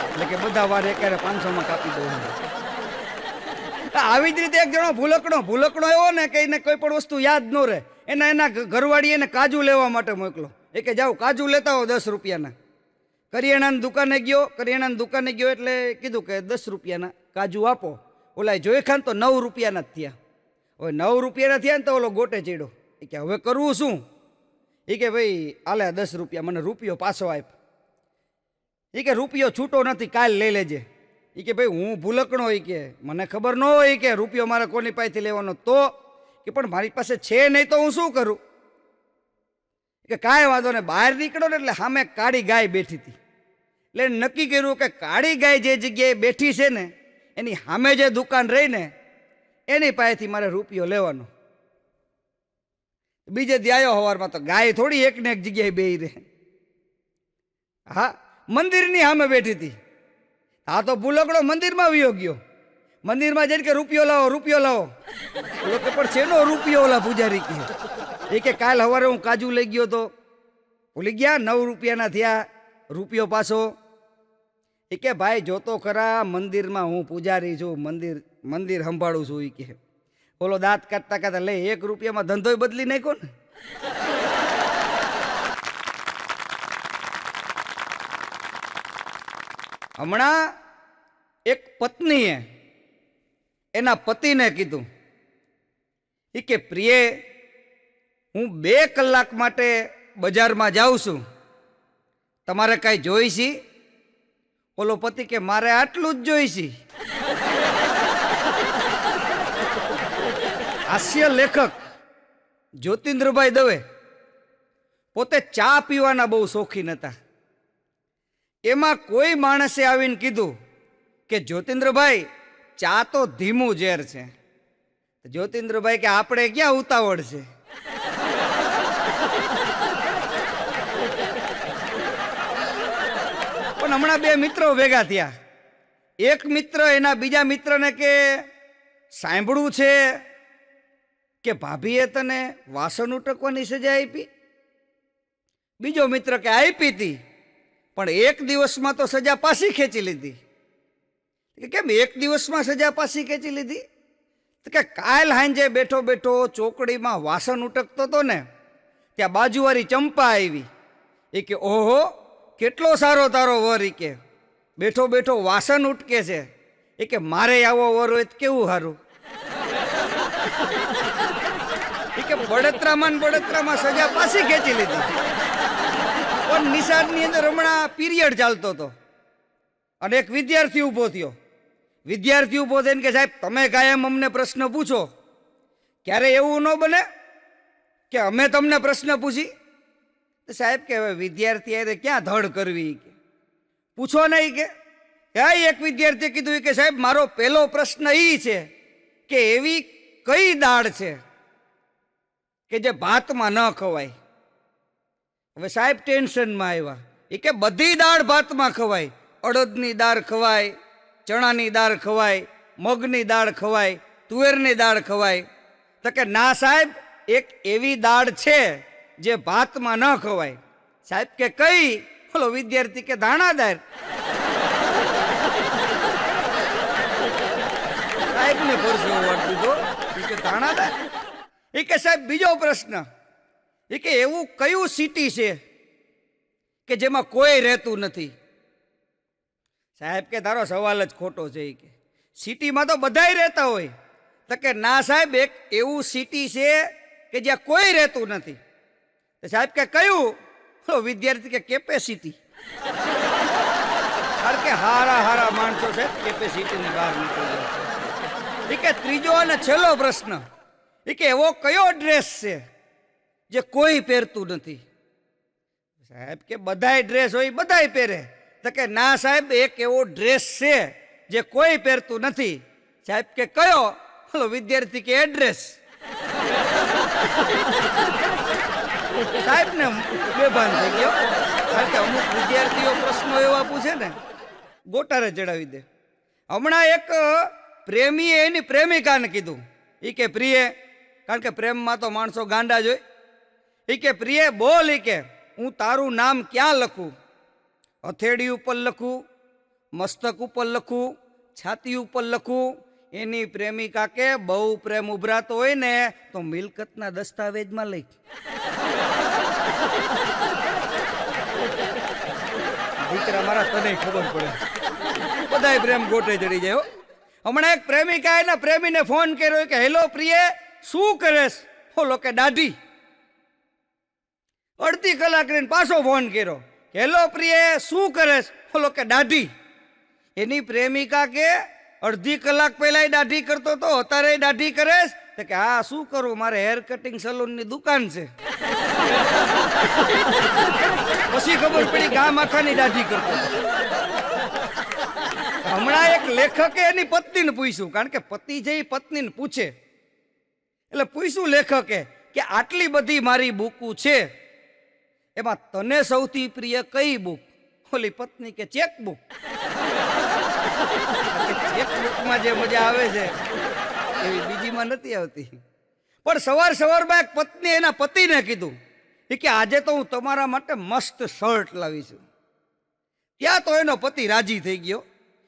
એટલે કે બધા વાર એકારે 500માં કાપી દઉં. આવી જ રીતે એક જણો ભૂલકણો એવો ને કે એને કોઈ પણ વસ્તુ યાદ ન રહે. એના ઘરવાળી એને કાજુ લેવા માટે મોકલો. એ કે જાઓ કાજુ લેતા હો 10 રૂપિયાના. કરિયાણાની દુકાને ગયો એટલે કીધું કે 10 રૂપિયાના કાજુ આપો. ઓલા જોઈ ખાન તો 9 રૂપિયાના જ થયા. હવે 9 રૂપિયાના થયા ને તો ઓલો ગોટે ચડ્યો. એ કે હવે કરવું શું? એ કે ભાઈ આલે 10 રૂપિયા, મને રૂપિયો પાછો આપ. એ કે રૂપિયો છૂટો નથી, કાલ લઈ લેજે. એ કે ભાઈ હું ભૂલકણો, એ કે મને ખબર ન હોય કે રૂપિયો મારે કોની પાસેથી લેવાનો. તો કે પણ મારી પાસે છે નહીં તો હું શું કરું? કે કાંઈ વાંધો ને. બહાર નીકળો ને એટલે સામે કાળી ગાય બેઠી હતી. એટલે નક્કી કર્યું કે કાળી ગાય જે જગ્યાએ બેઠી છે ને એની સામે જે દુકાન રહી ને એની પાસેથી મારે રૂપિયો લેવાનો. બીજે દી આવ્યો સવારમાં તો ગાય થોડી એક ને એક જગ્યાએ બેહી રહે. હા, મંદિરની સામે બેઠી હતી. હા તો ભૂલકડો મંદિરમાં વયો ગયો. મંદિરમાં જઈને કે રૂપિયો લાવો. લોકો પણ શેનો રૂપિયો? ઓલા પૂજારી કે કાલ સવારે હું કાજુ લઈ ગયો તો ભૂલી ગયા, 9 રૂપિયાના થયા, રૂપિયો પાછો. એ કે ભાઈ જોતો ખરા, મંદિરમાં હું પૂજારી છું, મંદિર સંભાળું છું. એ કે ઓલો દાંત કાઢતા લે 1 રૂપિયામાં ધંધોય બદલી નાખ્યો ને. હમણાં એક પત્નીએ એના પતિને કીધું, એ કે પ્રિય, હું 2 કલાક માટે બજારમાં જાઉં છું, તમારે કાંઈ જોઈશી? ઓલો પતિ કે મારે આટલું જ જોઈશી. હાસ્ય લેખક જ્યોતિન્દ્રભાઈ દવે પોતે ચા પીવાના બહુ શોખીન હતા. એમાં કોઈ માણસે આવીને કીધું કે જ્યોતિન્દ્રભાઈ ચા તો ધીમું ઝેર છે. જ્યોતિન્દ્રભાઈ કે આપણે ક્યાં ઉતાવળ છે. પણ હમણાં 2 મિત્રો ભેગા થયા. એક મિત્ર એના બીજા મિત્રને કે સાંભળવું છે કે ભાભીએ તને વાસણ ઉટકવાની સજા આપી? બીજો મિત્ર કે આપી હતી, પણ 1 દિવસમાં તો સજા પાછી ખેંચી લીધી. કેમ 1 દિવસમાં સજા પાછી ખેંચી લીધી? તો કે કાલ હાંજે બેઠો ચોકડીમાં વાસણ ઉટકતો હતો ને, ત્યાં બાજુવાળી ચંપા આવી. એ કે ઓહો, કેટલો સારો તારો વર. એ કે બેઠો વાસણ ઉટકે છે. એ કે મારે આવો વર હોય તો કેવું સારું. એ કે બળતરામાં સજા પાછી ખેંચી લીધી. પણ નિશાળની અંદર હમણાં પીરિયડ ચાલતો હતો અને એક વિદ્યાર્થી ઊભો થયો. થઈને કે સાહેબ તમે કાયમ અમને પ્રશ્ન પૂછો, ક્યારે એવું ન બને કે અમે તમને પ્રશ્ન પૂછી? સાહેબ કે હવે વિદ્યાર્થી અરે ક્યાં ધડ કરવી, કે પૂછો નહીં. કે એક વિદ્યાર્થીએ કીધું કે સાહેબ મારો પહેલો પ્રશ્ન એ છે કે એવી કઈ દાળ છે કે જે ભાતમાં ન ખવાય? હવે સાહેબ ટેન્શનમાં આવ્યા. એ કે બધી દાળ ભાતમાં ખવાય. અડદની દાળ ખવાય, ચણાની દાળ ખવાય, મગની દાળ ખવાય, તુવેરની દાળ ખવાય. તો કે ના સાહેબ, એક એવી દાળ છે જે ભાતમાં ન ખવાય. સાહેબ કે કઈ? બોલો વિદ્યાર્થી કે ધાણાદાળ. સાહેબને પરસેવો વાળી દીધો. કે ધાણાદાળ. એ કે સાહેબ બીજો પ્રશ્ન, એ કે એવું કયું સિટી છે કે જેમાં કોઈ રહેતું નથી? સાહેબ કે તારો સવાલ જ ખોટો છે. કે સિટીમાં તો બધાય રહેતા હોય. તો કે ના સાહેબ, એક એવું સિટી છે કે જ્યાં કોઈ રહેતું નથી. સાહેબ કે કયું? વિદ્યાર્થી કે કેપેસિટી. કારણ કે હારા માણસો છે કેપેસિટીની બહાર નીકળી જાય. એ કે ત્રીજો અને છેલ્લો પ્રશ્ન, એ કે એવો કયો ડ્રેસ છે જે કોઈ પહેરતું નથી? સાહેબ કે બધાય ડ્રેસ હોય બધાય પહેરે. તો કે ના સાહેબ, એક એવો ડ્રેસ છે જે કોઈ પહેરતું નથી. સાહેબ કે કયો? બોલો વિદ્યાર્થી કે એડ્રેસ. સાહેબ ને બેભાન થઈ ગયો, કારણ કે અમુક વિદ્યાર્થીઓ પ્રશ્નો એવા પૂછે ને ગોટારે ચડાવી દે. હમણાં એક પ્રેમીએ એની પ્રેમિકાને કીધું, એ કે પ્રિય, કારણ કે પ્રેમમાં તો માણસો ગાંડા જ હોય. એ કે પ્રિય બોલ, એ કે હું તારું નામ ક્યાં લખું? હથેળી ઉપર લખું, મસ્તક ઉપર લખું, છાતી ઉપર લખું? એની પ્રેમિકા કે બહુ પ્રેમ ઉભરાતો હોય ને તો મિલકતના દસ્તાવેજમાં લઈ. દીકરા મારા, તને ખબર પડે, બધાય પ્રેમ ગોટે ચડી જાય. હમણાં એક પ્રેમિકા એના પ્રેમીને ફોન કર્યો કે હેલો પ્રિય, શું કરેશ? બોલો કે દાઢી. અડધી કલાક રહીને પાછો ફોન કર્યો, હેલો પ્રિય, શું કરેશ? બોલો કે દાઢી. એની પ્રેમિકા કે અડધી કલાક પહેલા દાઢી કરતો તો અત્યારે દાઢી કરેશ? તો કે હા, શું કરું, મારે હેર કટિંગ સલૂનની દુકાન છે. પછી ખબર પડી ગામ આખાની દાઢી કરતો. હમણાં એક લેખકે એની પત્નીને પૂછ્યું, કારણ કે પતિ છે એ પત્નીને પૂછે, એટલે પૂછ્યું લેખકે કે આટલી બધી મારી બુકો છે, એમાં તને સૌથી પ્રિય કઈ બુક? ઓલી પત્ની કે ચેકબુક. ચેકબુકમાં જે મજા આવે છે એવી બીજીમાં નથી આવતી. પણ સવારમાં એક પત્ની એના પતિને કીધું કે આજે તો હું તમારા માટે મસ્ત શર્ટ લાવી છું. ત્યાં તો એનો પતિ રાજી થઈ ગયો,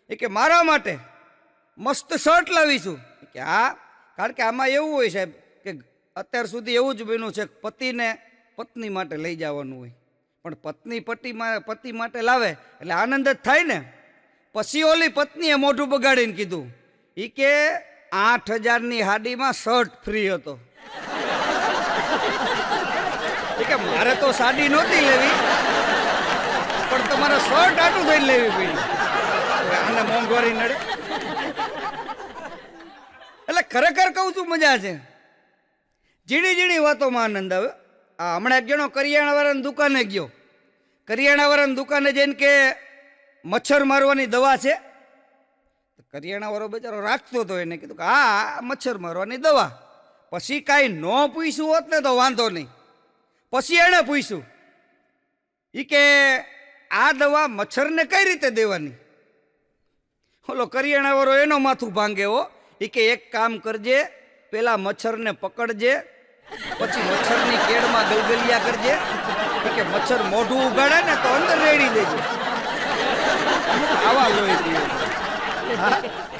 એ કે મારા માટે મસ્ત શર્ટ લાવીશું? કે હા, કારણ કે આમાં એવું હોય સાહેબ કે અત્યાર સુધી એવું જ બન્યું છે, પતિને પત્ની માટે લઈ જવાનું હોય, પણ પત્ની પતિ માટે લાવે એટલે આનંદ જ થાય ને. પછી ઓલી પત્નીએ મોઢું બગાડીને કીધું, એ કે 8,000ની હાડીમાં શર્ટ ફ્રી હતો. એ કે મારે તો સાડી નહોતી લેવી, પણ તમારે શર્ટ આટું થઈને લેવી પડી. આને મોંઘવારી નડે. એટલે ખરેખર કહું છું, મજા છે, ઝીણી ઝીણી વાતોમાં આનંદ આવે. હમણાં એક જણો કરિયાણાવાળાની દુકાને ગયો. કરિયાણાવાળાની દુકાને જઈને કે મચ્છર મારવાની દવા છે? કરિયાણાવાળો બચારો રાખતો હતો, એને કીધું કે હા, મચ્છર મારવાની દવા. પછી કાંઈ ન પૂછ્યું હોત ને તો વાંધો નહીં. પછી એણે પૂછ્યું, એ કે આ દવા મચ્છરને કઈ રીતે દેવાની? ઓલો કરિયાણાવાળો એનો માથું ભાંગે હો. એ કે એક કામ કરજે, પેલા મચ્છરને પકડજે, પછી મચ્છરની કેડમાં ગલગલિયા કરજે, કે મચ્છર મોઢું ઉગાડે ને તો અંદર રેડી દેજે. આવા લોહી પીવે.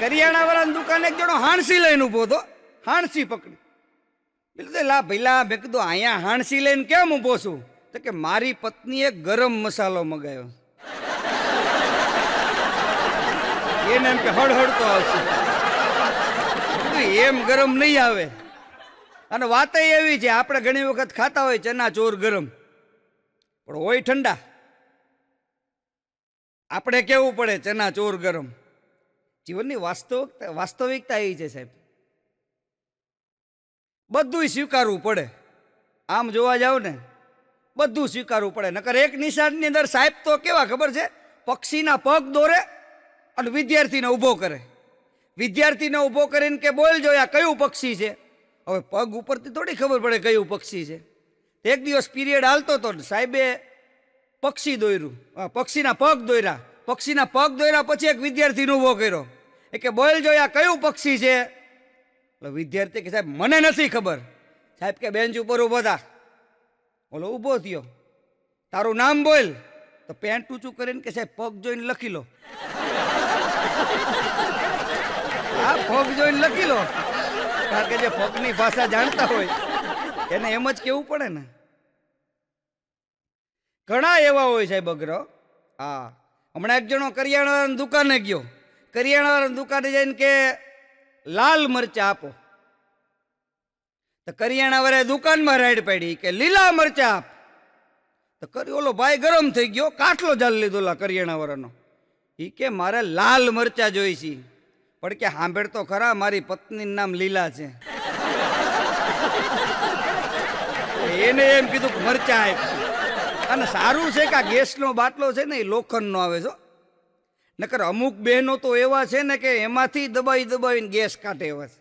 કરિયાણાવાળાની દુકાને એક જણો હાણસી લઈને ઉભો હતો. હાણસી પકડી. બિલકુલ લા ભઈલા, મેં કીધું અહીંયા હાણસી લઈને કેમ ઉભો છું? તો કે મારી પત્નીએ ગરમ મસાલો મગાવ્યો. એને એમ કે હળહળ તો આવશે. એમ ગરમ નહીં આવે. અને વાત એવી છે, આપણે ઘણી વખત ખાતા હોય ચના ચોર ગરમ, પણ હોય ઠંડા. આપણે કેવું પડે ચના ચોર ગરમ. જીવનની વાસ્તવિકતા એ છે સાહેબ, બધું સ્વીકારવું પડે. આમ જોવા જાવ ને બધું સ્વીકારવું પડે. નકર એક નિશાળની અંદર સાહેબ તો કેવા ખબર છે, પક્ષીના પગ દોરે અને વિદ્યાર્થીને ઊભો કરે. વિદ્યાર્થીને ઊભો કરીને કે બોલ જો આ કયું પક્ષી છે? હવે પગ ઉપરથી થોડી ખબર પડે કયું પક્ષી છે. એક દિવસ પીરિયડ હાલતો હતો, સાહેબે પક્ષી દોર્યું, પક્ષીના પગ દોર્યા. પક્ષીના પગ દોર્યા પછી એક વિદ્યાર્થીને ઊભો કર્યો, એ કે બોલ જો આ કયું પક્ષી છે? એટલે વિદ્યાર્થી કે સાહેબ મને નથી ખબર. સાહેબ કે બેન્ચ ઉપર ઊભો થા. બોલો ઊભો થયો, તારું નામ બોલ. તો પેન્ટ ઊંચું કરીને કે સાહેબ પગ જોઈને લખી લો. હા, પગ જોઈને લખી લો, કારણ કે જે પગની ભાષા જાણતા હોય એને એમ જ કેવું પડે ને. ઘણા એવા હોય સાહેબ અગ્રહ. હા, હમણાં એક જણો કરિયાણાની દુકાને ગયો. કરિયાણાની દુકાને જઈને કે લાલ મરચા આપો. તો કરિયાણાવાળાએ દુકાનમાં રાઈડ પાડી કે લીલા મરચા આપ. તો ઓલો ભાઈ ગરમ થઈ ગયો, કાટલો જાલ લીધો ઓલા કરિયાણાવાળાનો. એ કે મારે લાલ મરચા જોઈ છે. પણ કે સાંભળ તો ખરા, મારી પત્નીનું નામ લીલા છે. એને એમ કીધું કે મરચા આપ. અને સારું છે કે આ ગેસનો બાટલો છે ને એ લોખંડનો આવે છે. નકર અમુક બહેનો તો એવા છે ને કે એમાંથી દબાઈ દબાઈને ગેસ કાઢે એવા છે.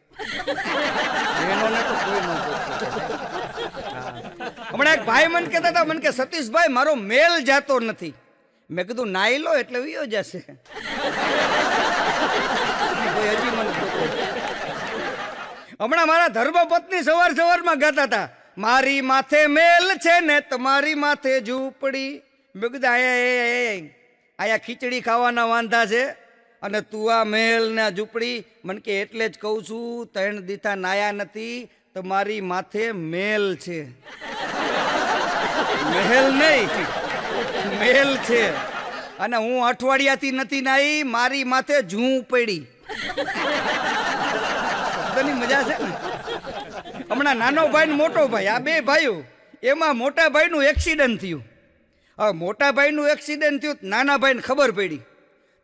બહેનોને તો કોઈ ન પૂછે. હમણાં એક ભાઈ મને કહેતા હતા, મને કે સતીશભાઈ મારો મેલ જાતો નથી. મેં કીધું નાઈ લો એટલે વિયો જશે. હજી મને હમણાં મારા ધર્મપત્ની સવારમાં ગાતા હતા, મારી માથે મેલ છે ને તમારી માથે ઝૂંપડી. મેં કીધું આયા ખીચડી ખાવાના વાંધા છે અને તું આ મેલ ને આ ઝૂંપડી. મને કે એટલે જ કહું છું 3 દીથા નાયા નથી, તમારી માથે મેલ છે. મહેલ નહીં, મેલ છે. અને હું અઠવાડિયાથી નથી નાઈ, મારી માથે ઝૂંપડી. શબ્દની મજા છે ને. હમણાં નાનો ભાઈ ને મોટો ભાઈ, આ 2 ભાઈઓ, એમાં મોટા ભાઈનું એક્સિડન્ટ થયું. હવે મોટા ભાઈનું એક્સિડન્ટ થયું, નાના ભાઈને ખબર પડી.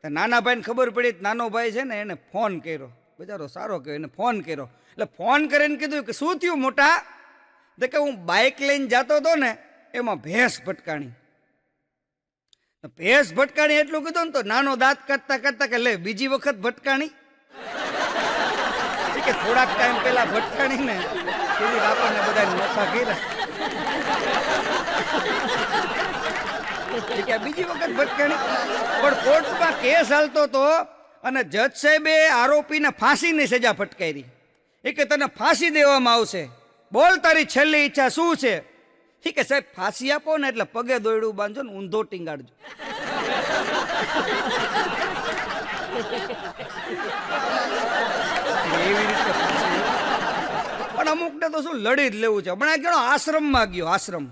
તો નાના ભાઈને ખબર પડી, નાનો ભાઈ છે ને એને ફોન કર્યો. બિચારો સારો કહેવાય, એને ફોન કર્યો. એટલે ફોન કરીને કીધું કે શું થયું મોટા? તો કે હું બાઇક લઈને જતો હતો ને એમાં ભેંસ ભટકાણી. ભેંસ ભટકાણી એટલું કીધું ને તો નાનો દાંત કાઢતા કાઢતા કે લે બીજી વખત ભટકાણી. કે થોડાક ટાઈમ પહેલા ભટકાણી ને એની આપણને બધા નોખા કર્યા. બીજી વખત ભટકાણી. પણ કોર્ટમાં કેસ હાલતો હતો અને જજ સાહેબે આરોપીને ફાંસીની સજા ફટકારી. એ કે તને ફાંસી દેવામાં આવશે, બોલ તારી છેલ્લી ઈચ્છા શું છે? એ કે સાહેબ ફાંસી આપો ને એટલે પગે દોયડું બાંધજો ને ઊંધો ટીંગાડજો. એવી રીતે પણ અમુકને તો શું લડી જ લેવું છે. હમણાં કેવો આશ્રમમાં ગયો, આશ્રમ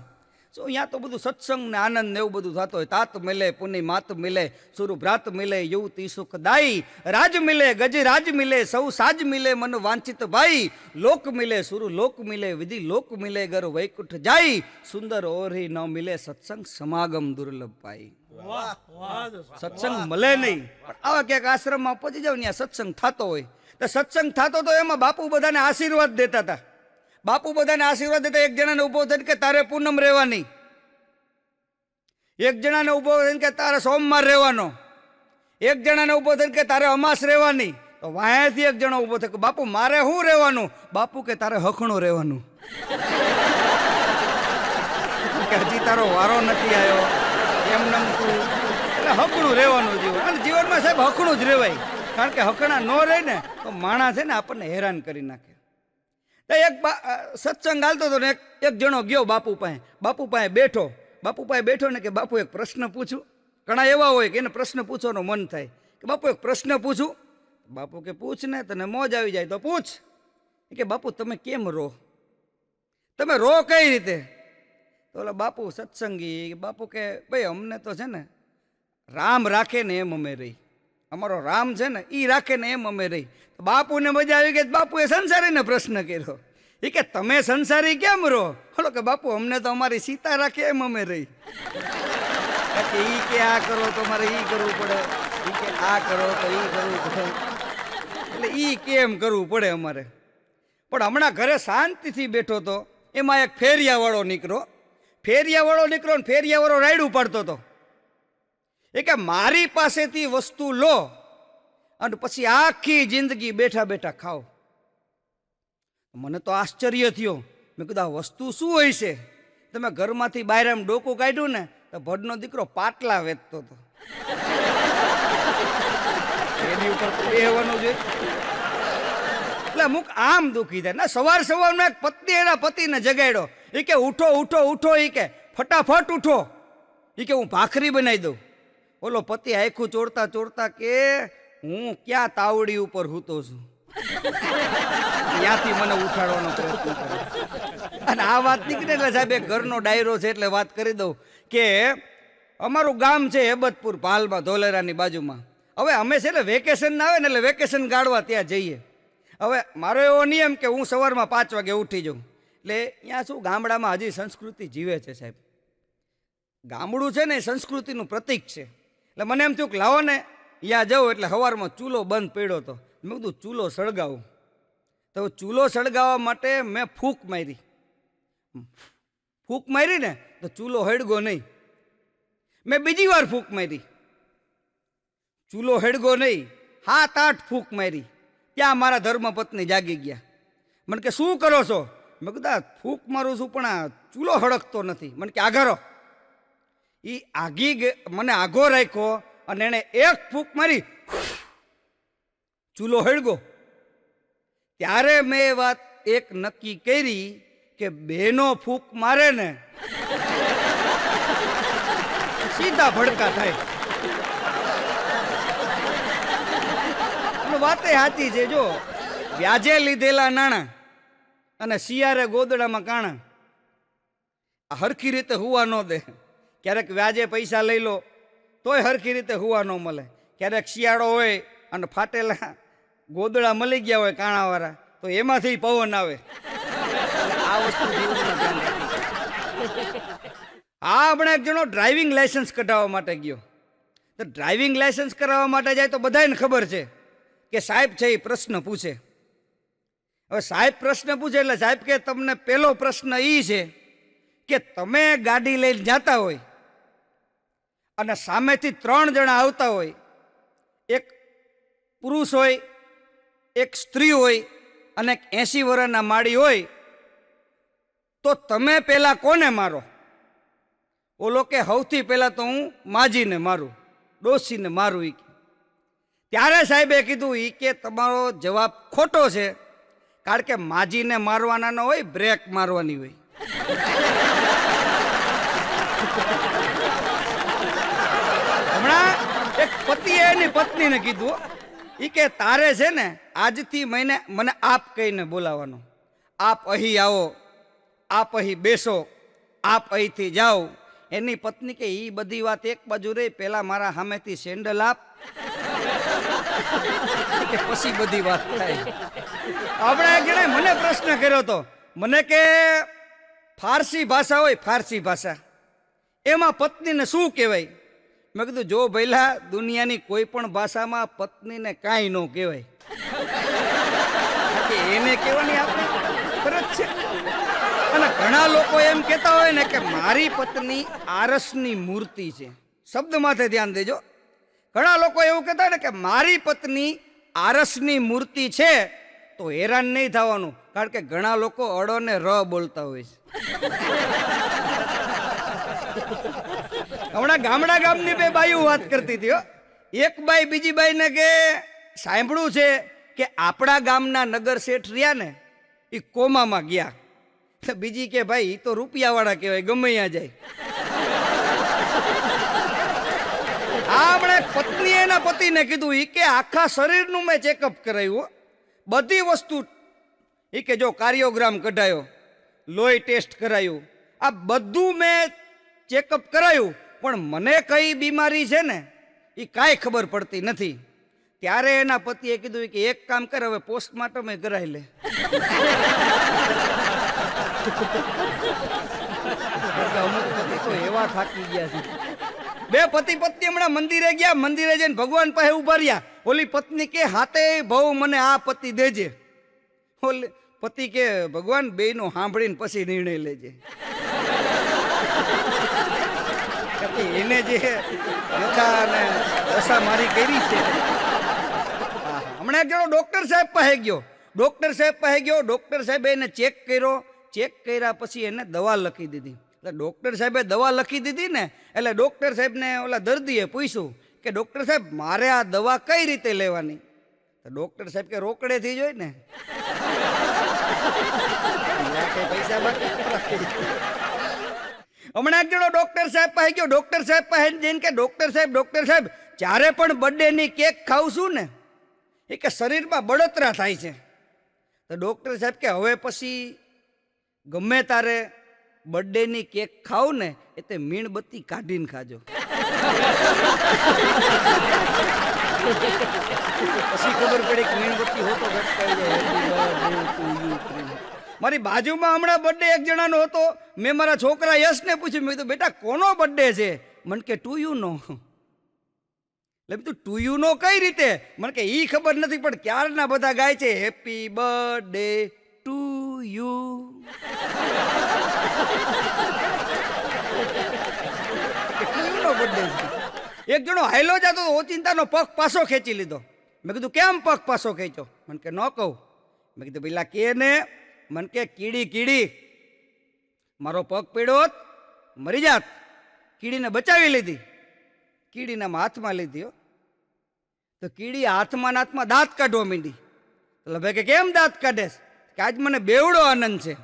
શું અહીંયા તો બધું સત્સંગ ને આનંદ ને એવું બધું થતું હોય. તાત મિલે પુની માત મિલે, સુરુ ભ્રાત મિલે, યુવતી સુખદાઈ, રાજ મિલે ગજ રાજ મિલે, સૌ સાજ મિલે મન વાંચિત ભાઈ, લોક મિલે સુરુ લોક મિલે, વિધિ લોક મિલે, ગર વૈકુંઠ જાય, સુંદર ઓરી ન મિલે, સત્સંગ સમાગમ દુર્લભ પાઈ. સત્સંગ મળે નહીં, પણ આવા ક્યાંક આશ્રમમાં પહોંચી જાવ ત્યાં સત્સંગ થતો હોય. તો સત્સંગ થતો તો એમાં બાપુ બધાને આશીર્વાદ દેતા હતા. બાપુ બધાને આશીર્વાદ દેતા. એક જણાને ઉભો થઈને કે તારે પૂનમ રહેવાની, એક જણાને ઉભો થઈને કે તારે સોમવાર રહેવાનો, એક જણાને ઉભો થઈને કે તારે અમાસ રહેવાની. તો વાયાથી એક જણો ઉભો થયો કે બાપુ મારે શું રહેવાનું? બાપુ કે તારે હખણું રહેવાનું. કે હજી તારો વારો નથી આવ્યો એમ નમતું એટલે હકણું રહેવાનું જીવન. અને જીવનમાં સાહેબ હકણું જ રહેવાય, કારણ કે હકણા ન રહે ને તો માણસ છે ને આપણને હેરાન કરી નાખે. તો એક સત્સંગ હાલતો હતો ને એક જણો ગયો બાપુ પાસે. બાપુ પાસે બેઠો. બાપુ પાસે બેઠો ને કે બાપુ એક પ્રશ્ન પૂછું. ઘણા એવા હોય કે એને પ્રશ્ન પૂછવાનું મન થાય કે બાપુ એક પ્રશ્ન પૂછું. બાપુ કે પૂછ ને, તને મોજ આવી જાય તો પૂછ. કે બાપુ તમે કેમ રો? તમે રો કઈ રીતે? તો ઓલા બાપુ સત્સંગી બાપુ કે ભાઈ અમને તો છે ને રામ રાખે ને એમ અમે રહી. અમારો રામ છે ને એ રાખે ને એમ અમે રહી. બાપુને મજા આવી ગઈ. બાપુએ સંસારીને પ્રશ્ન કર્યો. એ કે તમે સંસારી કેમ રહો? બોલો કે બાપુ અમને તો અમારી સીતા રાખે એમ અમે રહી. ઈ કે આ કરો તો અમારે ઈ કરવું પડે, ઈ કે આ કરો તો ઈ કરવું પડે, એટલે ઈ કેમ કરવું પડે અમારે. પણ હમણાં ઘરે શાંતિથી બેઠો હતો, એમાં એક ફેરિયાવાળો નીકળો. ફેરિયાવાળો નીકળો ને ફેરિયાવાળો રાયડું પાડતો હતો. એ કે મારી પાસેથી વસ્તુ લો અને પછી આખી જિંદગી બેઠા બેઠા ખાઓ. મને તો આશ્ચર્ય થયો. મેં કીધું આ વસ્તુ શું હોય છે? તમે ઘરમાંથી બહાર આમ ડોકું કાઢ્યું ને તો ભડનો દીકરો પાટલા વેચતો હતો. એની ઉપર બેહવાનું છે એટલે અમુક આમ દુખી થાય. ના સવારમાં એક પત્ની એના પતિને જગાડ્યો. એ કે ઉઠો ઉઠો ઉઠો, એ કે ફટાફટ ઉઠો, એ કે હું ભાખરી બનાવી દઉં. ઓલો પતિ આખું ચોરતા ચોરતા કે હું ક્યાં તાવડી ઉપર હૂતો છું, ત્યાંથી મને ઉઠાડવાનો પ્રયત્ન કરે. અને આ વાત નીકળે એટલે સાહેબ એક ઘરનો ડાયરો છે એટલે વાત કરી દઉં કે અમારું ગામ છે હેબતપુર, ભાલમાં, ધોલેરાની બાજુમાં. હવે અમે છે ને વેકેશન ના આવે ને એટલે વેકેશન ગાળવા ત્યાં જઈએ. હવે મારો એવો નિયમ કે હું સવારમાં 5 વાગે ઉઠી જાઉં. એટલે ત્યાં શું ગામડામાં હજી સંસ્કૃતિ જીવે છે સાહેબ. ગામડું છે ને એ સંસ્કૃતિનું પ્રતીક છે. એટલે મને એમ થયું કે લાવો ને ત્યાં જાઉં. એટલે સવારમાં ચૂલો બંધ પડ્યો હતો. મેં કીધું ચૂલો સળગાવું. તો ચૂલો સળગાવવા માટે મેં ફૂંક મારી. ફૂંક મારી ને તો ચૂલો હળગો નહીં. મેં બીજી વાર ફૂંક મારી, ચૂલો હેડગો નહીં, 7-8 ફૂંક મારી. ત્યાં મારા ધર્મપત્ની જાગી ગયા. મને કે શું કરો છો? મેં કીધું આ ફૂંક મારું છું પણ આ ચૂલો હળકતો નથી. મને કે આઘારો. એ મને આઘો રાખ્યો અને એણે એક ફૂંક મારી, ચૂલો હળગો. ત્યારે મેં એ વાત એક નક્કી કરી કે બેનો ફૂંક મારે ને સીધા ભડકા થાય. વાતે સાચી છે. જો વ્યાજે લીધેલા નાણાં અને શિયારે ગોદડામાં કાણા, આ હરખી રીતે હુવા ન દે. ક્યારેક વ્યાજે પૈસા લઈ લો તોય હરખી રીતે હુવા ન મળે. ક્યારેક શિયાળો હોય અને ફાટેલા ગોદડા મળી ગયા હોય કાણાવાળા, તો એમાંથી પવન આવે. આ વસ્તુ હમણાં એક જણો ડ્રાઇવિંગ લાયસન્સ કઢાવવા માટે ગયો. તો ડ્રાઇવિંગ લાયસન્સ કરાવવા માટે જાય તો બધાને ખબર છે કે સાહેબ છે એ પ્રશ્ન પૂછે. હવે સાહેબ પ્રશ્ન પૂછે એટલે સાહેબ કે તમને પહેલો પ્રશ્ન એ છે કે તમે ગાડી લઈને જતા હોય અને સામેથી 3 જણા આવતા હોય, એક પુરુષ હોય, એક સ્ત્રી હોય અને એક 80 વર્ષના માળી હોય, તો તમે પહેલા કોને મારો? ઓલો કે સૌથી પહેલા તો હું માજીને મારું, ડોસીને મારું. એ ત્યારે સાહેબે કીધું એ કે તમારો જવાબ ખોટો છે, કારણ કે માજીને મારવાના ન હોય, બ્રેક મારવાની હોય. હમણાં એક પતિએ એની પત્નીને કીધું એ કે તારે છે ને આજથી મને આપ કહીને બોલાવવાનો. આપ અહીં આવો, આપ અહીં બેસો, આપ અહીંથી જાઓ. એની પત્ની કે એ બધી વાત એક બાજુ રહી, પેલા મારા સામેથી સેન્ડલ આપ, કે પછી બધી વાત થાય. આપણે એક જણે મને પ્રશ્ન કર્યો હતો. મને કે ફારસી ભાષા હોય, ફારસી ભાષા, એમાં પત્નીને શું કહેવાય? મેં કીધું જો ભઈલા દુનિયાની કોઈ પણ ભાષામાં પત્નીને કાંઈ ન કહેવાય. એને કહેવાની આપણે ફરજ છે. અને ઘણા લોકો એમ કહેતા હોય ને કે મારી પત્ની આરસની મૂર્તિ છે. શબ્દ માથે ધ્યાન દેજો. ઘણા લોકો એવું કહેતા હોય ને કે મારી પત્ની આરસની મૂર્તિ છે, તો હેરાન નહીં થવાનું, કારણ કે ઘણા લોકો અડો ને ર બોલતા હોય છે. હમણાં ગામની 2 બાઈઓ વાત કરતી હતી. એક બાઈ બીજી બાઈને કે સાંભળ્યું છે કે આપણા ગામના નગર શેઠ રહ્યા ને એ કોમામાં ગયા. બીજી કે ભાઈ એ તો રૂપિયાવાળા કહેવાય, ગમે ત્યાં જાય. હમણાં પત્નીએ એના પતિને કીધું એ કે આખા શરીરનું મેં ચેકઅપ કરાવ્યું, બધી વસ્તુ. એ કે જો કાર્યોગ્રામ કઢાયો, લોહી ટેસ્ટ કરાયું, આ બધું મેં ચેકઅપ કરાયું, પણ મને કઈ બીમારી છે ને એ કાંઈ ખબર પડતી નથી. ત્યારે એના પતિએ કીધું કે એક કામ કર, હવે પોસ્ટમોર્ટમ કરાવી લે. અમુક પતિ તો એવા થાકી ગયા છે. 2 પતિ પત્ની હમણાં મંદિરે ગયા, મંદિરે જઈને ભગવાન પાસે ઉભા રહ્યા. ઓલી પત્ની કે હાથે બહુ મને આ પતિ દેજે. ઓલી પતિ કે ભગવાન બેયનું સાંભળીને પછી નિર્ણય લેજે. એને જે વ્યથા અને દશા મારી કરી છે. હમણાં એક જણો ડોક્ટર સાહેબ પાસે ગયો. ડોક્ટર સાહેબે એને ચેક કર્યો. ચેક કર્યા પછી એને દવા લખી દીધી. એટલે ડોક્ટર સાહેબે દવા લખી દીધી ને, એટલે ડોક્ટર સાહેબને ઓલા દર્દીએ પૂછ્યું કે ડોક્ટર સાહેબ મારે આ દવા કઈ રીતે લેવાની? તો ડોક્ટર સાહેબ કે રોકડેથી જ હોય ને. પૈસા બાકી. હમણાં એક જણો ડોક્ટર સાહેબ પાસે ગયો. ડોક્ટર સાહેબ પાસે જઈને કે ડોક્ટર સાહેબ જ્યારે પણ બર્થડેની કેક ખાઉં છું ને એ કે શરીરમાં બળતરા થાય છે. તો ડોક્ટર સાહેબ કે હવે પછી ગમે તારે બર્થડેની કેક ખાવ ને એ તે મીણબત્તી કાઢીને ખાજો. પછી ખબર પડી કે મીણબત્તી હોતો ઘટકાઈ જાય. મારી બાજુમાં હમણાં બર્થડે એક જણાનો હતો. મેં મારા છોકરા યશને પૂછ્યું, મેં કીધું બેટા કોનો બર્થડે છે? મને કે ટુ યુ નો. એટલે તું ટુ યુ નો કઈ રીતે? મને કે ઈ ખબર નથી, પણ ક્યારના બધા ગાય છે happy birthday to you. Birthday. એક જણો હાઈલો જતો તો ઓચિંતાનો પગ પાછો ખેંચી લીધો. મેં કીધું કેમ પગ પાછો ખેંચો? મને કે ન કહું. મેં કીધું પેલા કે ને. મને કે કીડી મારો પગ પીડ્યો હોત મરી જાત. કીડીને બચાવી લીધી. કીડીના હાથમાં લીધી હો. તો કીડી હાથમાં દાંત કાઢવા માંડી. એટલે ભાઈ કે કેમ દાંત કાઢેશ? કે આજ મને બેવડો આનંદ છે.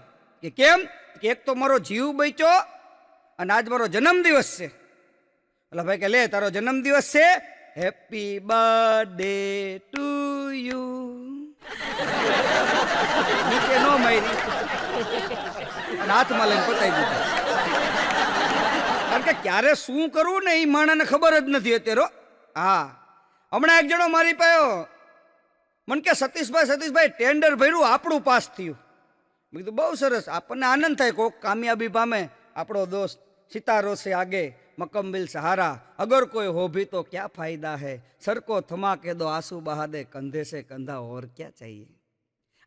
કે કેમ? કે એક તો મારો જીવ બચ્યો અને આજ મારો જન્મદિવસ છે. એટલે ભાઈ કે લે તારો જન્મદિવસ છે, હેપી બર્થડે ટુ યુ. નીચે નો મારી અને હાથમાં લઈને પતાવી દીધું. કારણ કે ક્યારે શું કરવું ને એ માણસને ખબર જ નથી અત્યારે. હા, હમણાં એક જણો મારી પાયો મને કે સતીશભાઈ ટેન્ડર ભર્યું, આપણું પાસ થયું. મેં કીધું બહુ સરસ, આપણને આનંદ થાય કોક કામયાબી પામે. આપણો દોસ્ત સિતારો સે આગે મકમ્બિલ સહારા, અગર કોઈ હો ભી તો ક્યાં ફાયદા હૈ, સર કો થમા કે દો આંસુ બહા દે, કંધે સે કંધા ઓર ક્યાં ચાહીએ.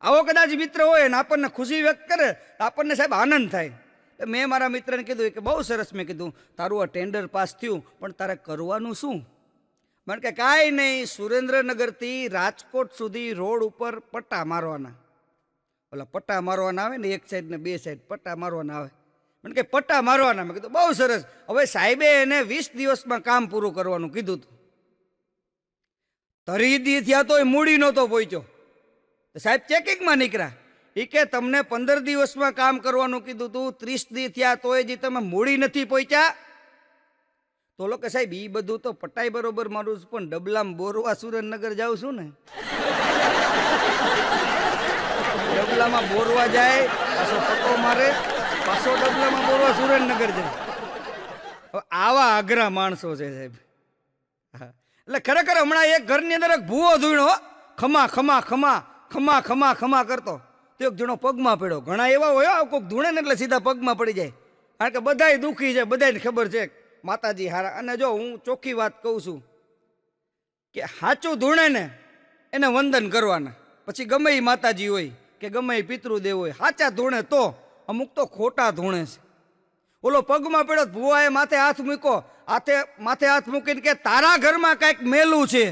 આવો કદાચ મિત્ર હોય ને આપણને ખુશી વ્યક્ત કરે તો આપણને સાહેબ આનંદ થાય. મેં મારા મિત્રને કીધું કે બહુ સરસ. મેં કીધું તારું આ ટેન્ડર પાસ થયું, પણ તારે કરવાનું શું? મને કે કાંઈ નહીં, સુરેન્દ્રનગરથી રાજકોટ સુધી રોડ ઉપર પટ્ટા મારવાના. ઓલા પટ્ટા મારવાના આવે ને, એક સાઈડ ને બે સાઈડ પટ્ટા મારવાના આવે. મને કે પટ્ટા મારવાના. મેં કીધું બહુ સરસ. હવે સાહેબે એને 20 દિવસમાં કામ પૂરું કરવાનું કીધું હતું. 3 દી થયા તોય મૂડી નહોતો પહોંચ્યો. સાહેબ ચેકિંગમાં નીકળ્યા. એ કે તમને 15 દિવસમાં કામ કરવાનું કીધું તું, 30 દી થયા તોય જે તમે મૂડી નથી પહોંચ્યા. તો લોકો સાહેબ એ બધું તો પટાઈ બરોબર મારું છું, પણ ડબલામાં બોરવા સુરેન્દ્રનગર જાઉં છું ને, ડબલામાં બોરવા જાય, પાછો પટ્ટો મારે, પાછો ડબલામાં બોરવા સુરેન્દ્રનગર જાય. આવા અઘરા માણસો છે સાહેબ. હા, એટલે ખરેખર હમણાં એક ઘરની અંદર એક ભૂવો ધૂણો ખમા ખમા ખમા ખમા ખમા ખમા કરતો. તો એક જણો પગમાં પડ્યો. ઘણા એવા હોય કોઈક ધૂણે ને એટલે સીધા પગમાં પડી જાય. કારણ કે બધાય દુઃખી છે, બધાને ખબર છે માતાજી હારા. અને જો હું ચોખ્ખી વાત કહું છું કે સાચું ધૂણે ને એને વંદન કરવાના. પછી ગમે એ માતાજી હોય કે ગમે એ પિતૃદેવ હોય, સાચા ધૂણે તો. અમુક તો ખોટા ધૂણે છે. ઓલો પગમાં પડ્યો, ભુવાએ માથે હાથ મૂક્યો. માથે હાથ મૂકીને કે તારા ઘરમાં કાંઈક મેલું છે.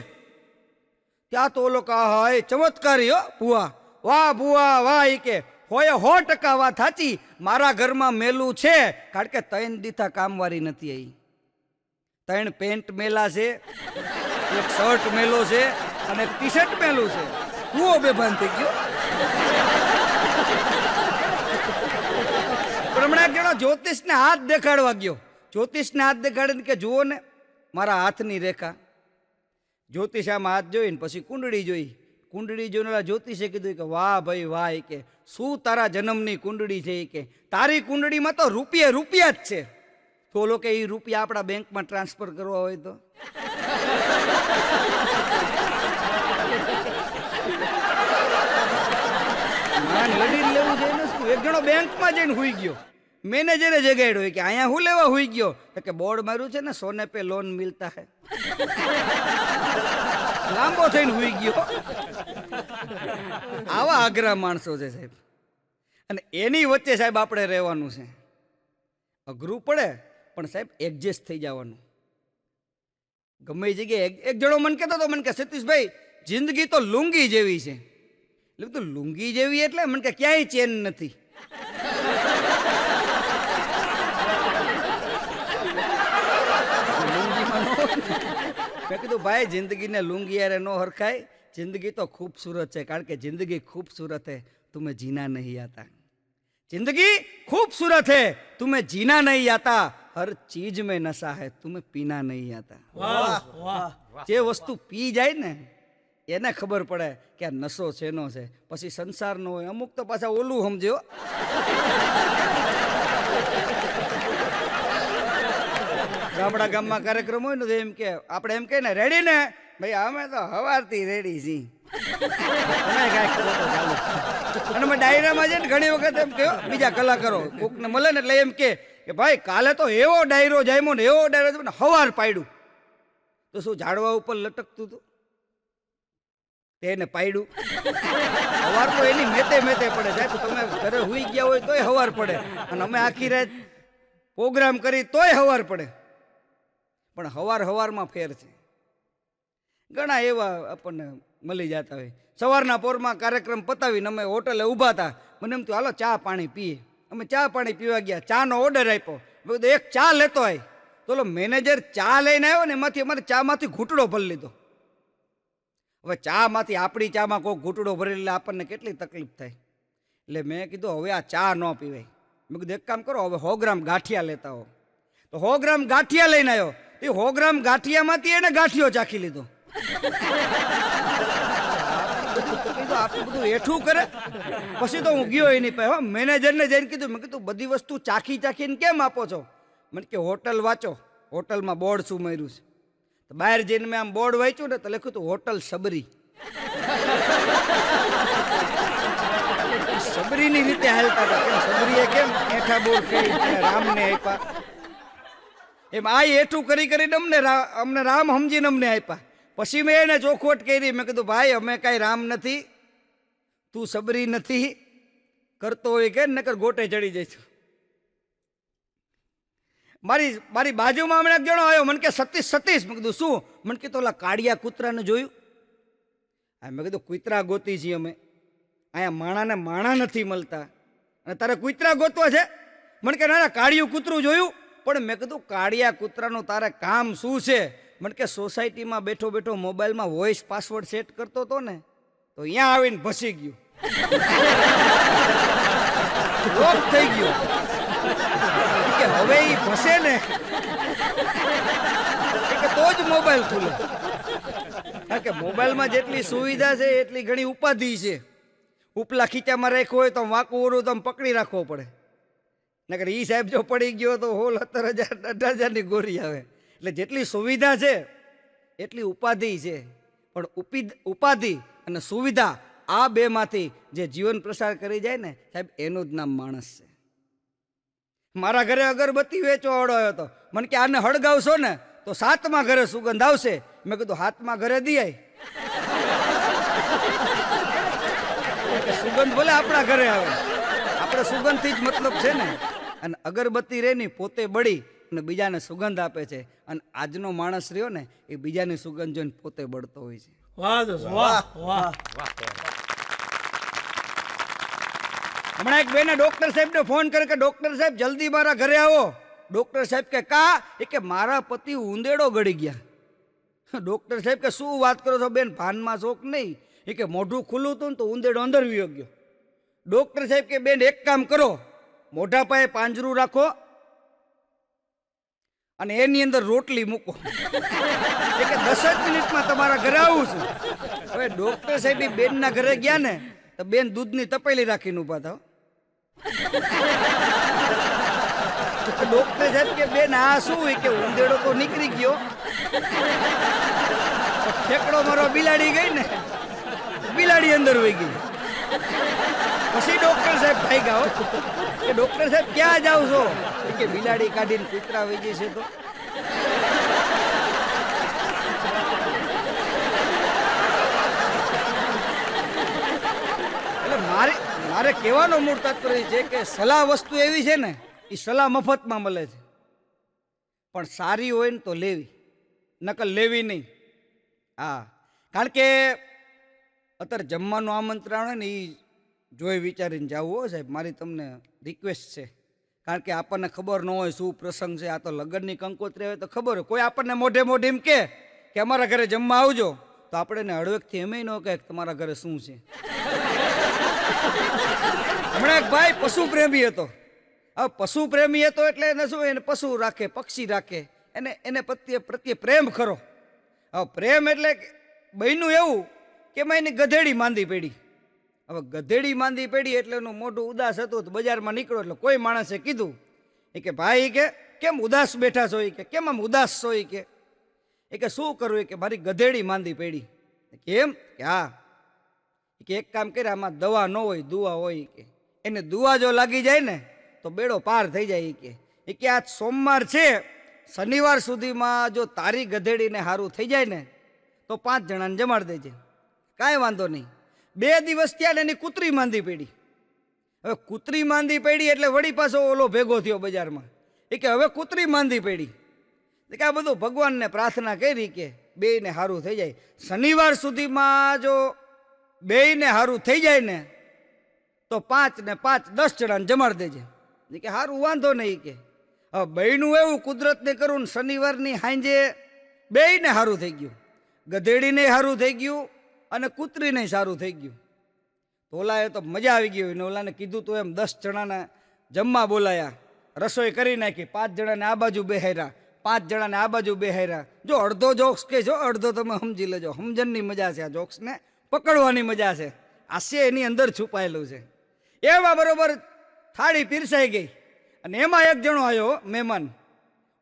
ત્યાં તો ઓલો કહા એ ચમત્કારી હો ભુવા, વાહ ભુવા વાહ. એ કે હોય 100% વાત સાચી, મારા ઘરમાં મેલું છે. કારણ કે 3 દીથા કામવાળી નથી આવી. 3 પેન્ટ મેલા છે, એક શર્ટ મેલો છે અને એક ટી શર્ટ મેલું છે. ભુવો બેભાન થઈ ગયો. પણ હમણાં એક જણો જ્યોતિષને હાથ દેખાડવા ગયો. જ્યોતિષને હાથ દેખાડીને કે જુઓ ને મારા હાથની રેખા. જ્યોતિષ આમાં હાથ જોઈને પછી કુંડળી જોઈ. કુંડળી જોઈને જ્યોતિષે કીધું કે વાહ ભાઈ વાહ. કે શું તારા જન્મની કુંડળી છે? કે તારી કુંડળીમાં તો રૂપિયા જ છે. તો લોકો એ રૂપિયા આપણા બેંકમાં ટ્રાન્સફર કરવા હોય તો લડી લેવું છે ને શું? એક જણો બેંકમાં જઈને હુઈ ગયો. મેનેજરે જગાડ્યો કે અહીંયા હું લેવા હુઈ ગયો? તો કે બોર્ડ માર્યું છે ને, સોને પે લોન મિલતા હે. લાંબો થઈને હુઈ ગયો. આવા આગ્રા માણસો છે સાહેબ. અને એની વચ્ચે સાહેબ આપણે રહેવાનું છે. અઘરું પડે પણ સાહેબ એડજસ્ટ થઈ જવાનું. ગમે એ જગ્યાએ એક જણો મને કહેતો હતો, મને કે સતીશભાઈ જિંદગી તો લુંગી જેવી છે. એટલે તો લુંગી જેવી એટલે મને કે ક્યાંય ચેન નથી. મેં કીધું ભાઈ જિંદગીને લુંગી યારે નો હરખાય. જિંદગી તો ખૂબસૂરત છે. કારણ કે જિંદગી ખૂબસૂરત है, तुम्हें जीना नहीं आता. जिंदगी खूबसूरत है, तुम्हें जीना नहीं आता. हर चीज में नशा है, तुम्हें पीना नहीं आता. वाह वाह. જે વસ્તુ પી જાય ને એને ખબર પડે કે આ નશો શેનો છે. પછી સંસારનો હોય. અમુક તો પાછા ઓલું સમજો. ગામમાં કાર્યક્રમ હોય ને તો એમ કે આપણે એમ કહે ને રેડી ને ભાઈ, અમે તો હવારથી રેડી છીએ. અને મેં ડાયરામાં છે ને ઘણી વખત એમ કહ્યું બીજા કલાકારો કોકને મળે ને એટલે એમ કે ભાઈ કાલે તો એવો ડાયરો જામ્યો ને એવો ડાયરો ને હવાર પાડ્યું. તો શું ઝાડવા ઉપર લટકતું હતું? તેને પાડ્યું. હવાર તો એની મેતે પડે સાહેબ. તમે ઘરે હુઈ ગયા હોય તોય હવાર પડે, અને અમે આખી રાત પ્રોગ્રામ કરી તોય હવાર પડે. પણ હવારમાં ફેર છે. ઘણા એવા આપણને મળી જતા હોય. સવારના પોરમાં કાર્યક્રમ પતાવીને અમે હોટલે ઊભા હતા. મને એમ થયું હાલો ચા પાણી પીએ. અમે ચા પાણી પીવા ગયા. ચાનો ઓર્ડર આપ્યો. મેં કીધું એક ચા લેતો હોય. તો ઓલો મેનેજર ચા લઈને આવ્યો ને એમાંથી અમારે ચામાંથી ઘૂંટડો ભરી લીધો. હવે ચામાંથી આપણી ચામાં કોઈ ઘૂંટડો ભરી એટલે આપણને કેટલી તકલીફ થાય. એટલે મેં કીધું હવે આ ચા ન પીવાય. મેં કીધું એક કામ કરો, હવે 100 ગ્રામ ગાંઠિયા લેતા હો. તો 100 ગ્રામ ગાંઠિયા લઈને આવ્યો. એ 100 ગ્રામ ગાંઠિયામાંથી એને ગાંઠિયો ચાખી લીધો. આટલું બધું એઠું કરે. પછી તો હું ગયો એની પાસે મેનેજરને જઈને કીધું, મેં કીધું બધી વસ્તુ ચાખીને કેમ આપો છો? મને કે હોટલ વાંચો, હોટલમાં બોર્ડ શું માર્યું છે. તો બહાર જઈને મેં આમ બોર્ડ વાંચ્યું ને તો લખ્યું હતું હોટલ સબરી. સબરીની રીતે હાલતા હતા. સબરીએ કેમ એઠા બોર કહી રામને આપ્યા એમ આ એઠું કરીને અમને રામ સમજીને અમને આપ્યા. પછી મેં એને ચોખવટ કરી. મેં કીધું ભાઈ અમે કાંઈ રામ નથી, તું સબરી નથી કરતો હોય કે નકર ગોટે ચડી જઈશું. મારી બાજુમાં હમણાં એક જણો આવ્યો. મને કે સતીશ. મેં કીધું શું? મને કીધું ઓલા કાળિયા કૂતરાને જોયું? મેં કીધું કૂતરા ગોતી છીએ અમે, અહીંયા માણા નથી મળતા અને તારે કૂતરા ગોતવા છે? મને કે ના કાળિયું કૂતરું જોયું. પણ મેં કીધું કાળિયા કૂતરાનું તારે કામ શું છે? મને કે સોસાયટીમાં બેઠો મોબાઈલમાં વોઇસ પાસવર્ડ સેટ કરતો હતો ને તો અહીંયા આવીને ભસી ગયું, લોક થઈ ગયો. કે હવે એ ભસે ને કે તો જ મોબાઈલ ખુલે. કારણ કે મોબાઈલમાં જેટલી સુવિધા છે એટલી ઘણી ઉપાધિ છે. ઉપલા ખીચામાં રાખ્યો હોય તો વાંકું ઓરું તો પકડી રાખવો પડે. નકર ઈ સાહેબ જો પડી ગયો તો 16,000 18,000ની ગોરી આવે. એટલે જેટલી સુવિધા છે એટલી ઉપાધિ છે. પણ ઉપાધિ અને સુવિધા આ બેમાંથી જે જીવન પ્રસાર કરી જાય ને સાહેબ એનું જ નામ માણસ છે. મારા ઘરે અગરબત્તી વેચવા આવ્યો હતો. મને કે આને હળગાવશો ને તો 7મા ઘરે સુગંધ આવશે. મેં કીધું 7મા ઘરે દિયાય સુગંધ ભલે આપણા ઘરે આવે, આપણે સુગંધથી જ મતલબ છે ને. અને અગરબત્તી રે ની પોતે બળી અને બીજાને સુગંધ આપે છે. અને આજનો માણસ રહ્યો ને એ બીજાની સુગંધ જોઈને પોતે બળતો હોય છે. હમણાં એક બેને ડોક્ટર સાહેબને ફોન કર્યો કે ડોક્ટર સાહેબ જલ્દી મારા ઘરે આવો. ડોક્ટર સાહેબ કે કા? એ કે મારા પતિ ઉંદેડો ગળી ગયા. ડોક્ટર સાહેબ કે શું વાત કરો છો બેન, ભાનમાં શોખ નહીં? એ કે મોઢું ખુલ્લું હતું ને તો ઉંદેડો અંદર વયો ગયો. ડોક્ટર સાહેબ કે બેન એક કામ કરો, મોઢા પાસે પાંજરું રાખો અને એની અંદર રોટલી મૂકો. એ કે 10 જ મિનિટમાં તમારા ઘરે આવું છું. હવે ડોક્ટર સાહેબ બેનના ઘરે ગયા ને તો બેન દૂધની તપેલી રાખીને ઉભા થાવ. ડોક્ટર સાહેબ કે બેન આ શું? કે ઉંદેડો તો નીકળી ગયો, ઠેકડો મારો બિલાડી ગઈ ને, બિલાડી અંદર વહી ગઈ. પછી ડોક્ટર સાહેબ ભાગ્યા કે ડોક્ટર સાહેબ ક્યાં જાવ છો? કે બિલાડી કાઢીને કૂતરા વહી ગઈ છે. તો એટલે મારે કહેવાનો મૂળ તાત્પર્ય છે કે સલાહ વસ્તુ એવી છે ને એ સલાહ મફતમાં મળે છે. પણ સારી હોય ને તો લેવી, નકલ લેવી નહીં. હા, કારણ કે અત્યારે જમવાનું આમંત્રણ હોય ને એ જોઈ વિચારીને જવું હોય સાહેબ. મારી તમને રિક્વેસ્ટ છે. કારણ કે આપણને ખબર ન હોય શું પ્રસંગ છે. આ તો લગ્નની કંકોત્રી હોય તો ખબર હોય. કોઈ આપણને મોઢે એમ કે અમારા ઘરે જમવા આવજો તો આપણે એને હળવેકથી એમ ન કહે તમારા ઘરે શું છે. હમણાં એક ભાઈ પશુ પ્રેમી હતો. હવે પશુ પ્રેમી હતો એટલે એને શું, એને પશુ રાખે, પક્ષી રાખે, એને પ્રત્યે પ્રેમ ખરો. હવે પ્રેમ એટલે બન્યું એવું કે એમાં એની ગધેડી માંદી પડી. હવે ગધેડી માંદી પડી એટલે એનું મોઢું ઉદાસ હતું. તો બજારમાં નીકળો એટલે કોઈ માણસે કીધું કે ભાઈ કે કેમ ઉદાસ બેઠા છો? કે કેમ આમ ઉદાસ છો? કે શું કરવું? કે મારી ગધેડી માંદી પડી. કેમ? કે હા. કે એક કામ કરે, આમાં દવા ન હોય દુઆ હોય. કે એને દુઆ જો લાગી જાય ને તો બેડો પાર થઈ જાય. કે આજ સોમવાર છે, શનિવાર સુધીમાં જો તારી ગધેડીને સારું થઈ જાય ને તો 5 જણાને જમાડી દેજે. કાંઈ વાંધો નહીં. 2 દિવસ ત્યાં એની કૂતરી માંદી પડી. હવે કૂતરી માંદી પડી એટલે વળી પાછો ઓલો ભેગો થયો બજારમાં. કે હવે કૂતરી માંદી પડી. કે આ બધું ભગવાનને પ્રાર્થના કરી કે બેયને સારું થઈ જાય. શનિવાર સુધીમાં જો બેયને સારું થઈ જાય ને તો 5 ને 5 10 જણાને જમાડી દેજે. કે સારું વાંધો નહીં કે હવે બેયનું એવું કુદરતને કરું ને શનિવારની સાંજે બેયને સારું થઈ ગયું, ગધેડીને સારું થઈ ગયું અને કૂતરીને સારું થઈ ગયું. તો ઓલાએ તો મજા આવી ગઈ ને ઓલાને કીધું તો એમ 10 જણાને જમવા બોલાયા, રસોઈ કરી નાખી, 5 જણાને આ બાજુ બેહાર્યા, 5 જણાને આ બાજુ બેહાર્યા. જો અડધો જોક્સ કે જો અડધો તમે સમજી લેજો, સમજણની મજા છે, આ જોક્સને પકડવાની મજા છે, હાસ્ય એની અંદર છુપાયેલું છે. એવા બરોબર થાળી પીરસાઈ ગઈ અને એમાં એક જણો આવ્યો મહેમાન.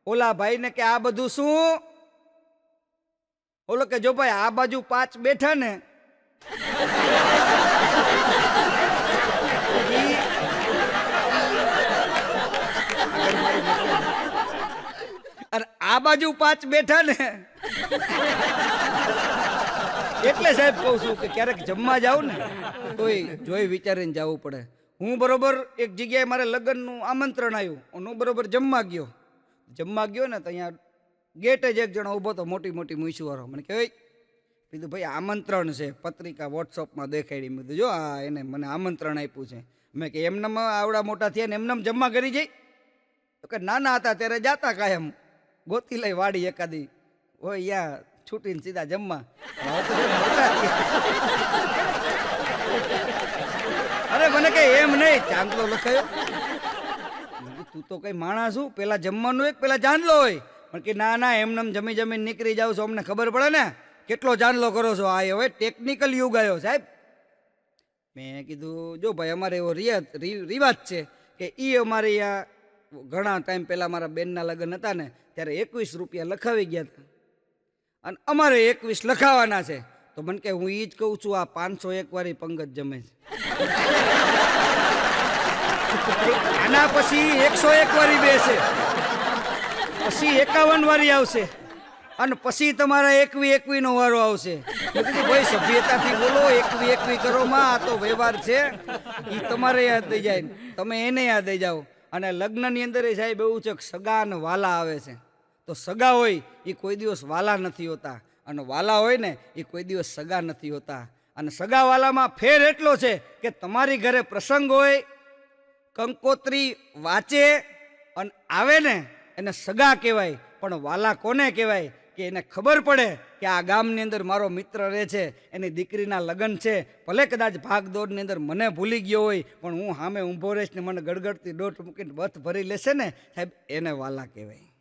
ઓલા ભાઈને કે આ બધું શું? ઓલો કે જો ભાઈ આ બાજુ 5 બેઠા ને અને આ બાજુ 5 બેઠા ને એટલે સાહેબ કહું છું કે ક્યારેક જમવા જાઉં ને તોય જોઈ વિચારીને જવું પડે. હું બરોબર એક જગ્યાએ મારે લગ્નનું આમંત્રણ આવ્યું, હું બરોબર જમવા ગયો ને તો અહીંયા ગેટે જ એક જણો ઊભો તો મોટી મોટી મૂછવાળો. મને કહેવાય કીધું ભાઈ આમંત્રણ છે, પત્રિકા વોટ્સઅપમાં દેખાડી. મેં કીધું જો આ એને મને આમંત્રણ આપ્યું છે. મેં કે એમનામાં આવડા મોટા થયા ને એમનામ જમવા કરી જાય? તો કે નાના હતા ત્યારે જાતા કાયમ ગોતી લઈ વાડી એકાદી હોય યા છૂટીને સીધા જમવા. અરે મને કે એમ નહીં, ચાંદલો લખાયો. તું તો કઈ માણસ છું, પેલા જમવાનું એક પેલા ચાંદલો હોય. પણ કે ના ના એમનેમ જમી જમીને નીકળી જાવ છો, અમને ખબર પડે ને કેટલો ચાંદલો કરો છો. આ હવે ટેકનિકલ યુગ આવ્યો સાહેબ. મેં કીધું જો ભાઈ અમારે એવો રિવાજ છે કે એ અમારે અહીંયા ઘણા ટાઈમ પહેલાં મારા બેનના લગ્ન હતા ને ત્યારે 21 રૂપિયા લખાવી ગયા હતા અને અમારે 21 લખાવાના છે. તો મને કે હું એ જ કહું છું આ 501 વાળી પંગત જમે છે, આના પછી 101 વાળી બેસે, પછી 51 વાળી આવશે અને પછી તમારા 21 નો વારો આવશે. ભાઈ સભ્યતાથી બોલો, 21 કરો માં, આ તો વ્યવહાર છે, એ તમારે યાદ થઈ જાય, તમે એને યાદ થઈ જાઓ. અને લગ્નની અંદર સાહેબ એવું છે કે સગા અને વાલા આવે છે. તો સગા હોય એ કોઈ દિવસ વાલા નથી હોતા અને વાલા હોય ને એ કોઈ દિવસ સગા નથી હોતા. અને સગા વાલામાં ફેર એટલો છે કે તમારી ઘરે પ્રસંગ હોય, કંકોત્રી વાંચે અને આવે ને એને સગા કહેવાય. પણ વાલા કોને કહેવાય? કે એને ખબર પડે કે આ ગામની અંદર મારો મિત્ર રહે છે, એની દીકરીના લગ્ન છે, ભલે કદાચ ભાગદોડની અંદર મને ભૂલી ગયો હોય પણ હું સામે ઊભો રહીશ ને મને ગડગડતી દોટ મૂકીને બથ ભરી લેશે ને સાહેબ, એને વાલા કહેવાય.